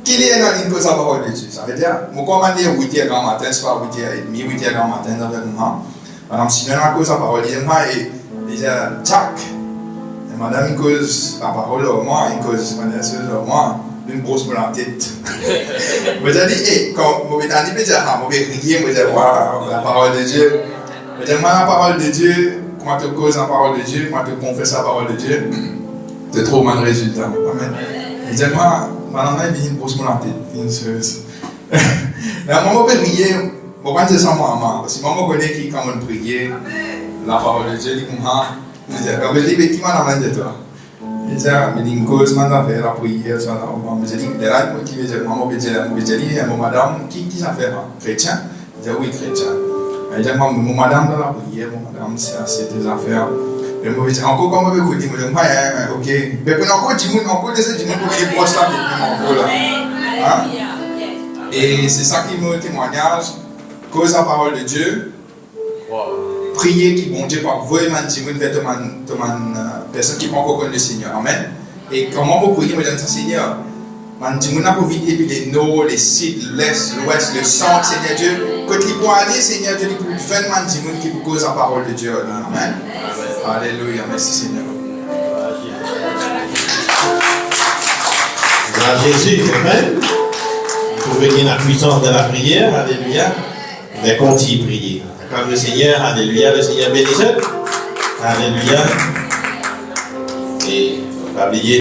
qu'il est dans une cause la parole de Dieu, ça veut dire, moi, quand on dit 8h grand matin, c'est pas 8h30, 8h grand matin, avec moi. Madame Simon a cause la parole, il dit, Jack, et madame il cause la parole au moi, il cause la chose au moi. une brosse pour la tête. Je me dis, quand je me dis, je vais dire, je vais prier, je vais dire, la parole de Dieu. Je vais dire, moi, la parole de Dieu, quand tu causes la parole de Dieu, quand tu confesses la parole de Dieu, tu trouves un résultat. Amen. Je dis, moi, maintenant, il y a une brosse pour la tête, une chose. Mais moi, je vais prier, je vais dire ça moi, parce que moi, je connais qui, quand on prie, la parole de Dieu, il dit, je dis, qui m'a demandé de toi? Je dis, mais il cause, je vais la prière, je dis, qui veut dire, maman, je dis, madame, qui ça fait? Chrétien? Je dis, oui, chrétien. Je dis, madame, dans la prière, madame, c'est des affaires. Je me dis, encore comme je dis, je dis, ok. Mais pour encore, tu me dis, tu me dis, les proches là, et c'est ça qui est mon témoignage. Cause la parole de Dieu. Prier qui bon Dieu par vous et man vers personne qui pas encore connu le Seigneur. Amen. Et comment vous priez, me dit Seigneur, man dis-moi n'a pas vidé puis les nord, les sud, l'est, l'ouest, le centre, Seigneur Dieu. Quand il peut aller, Seigneur Dieu, pour faire man dis-moi qui vous cause la parole de Dieu. Amen. Alléluia, merci Seigneur. Gloire à Jésus, amen. Vous pouvez la puissance de la prière, alléluia. Mais continuez à prier. Acclame le Seigneur, alléluia, le Seigneur bénisse. Alléluia. Et pas oublier.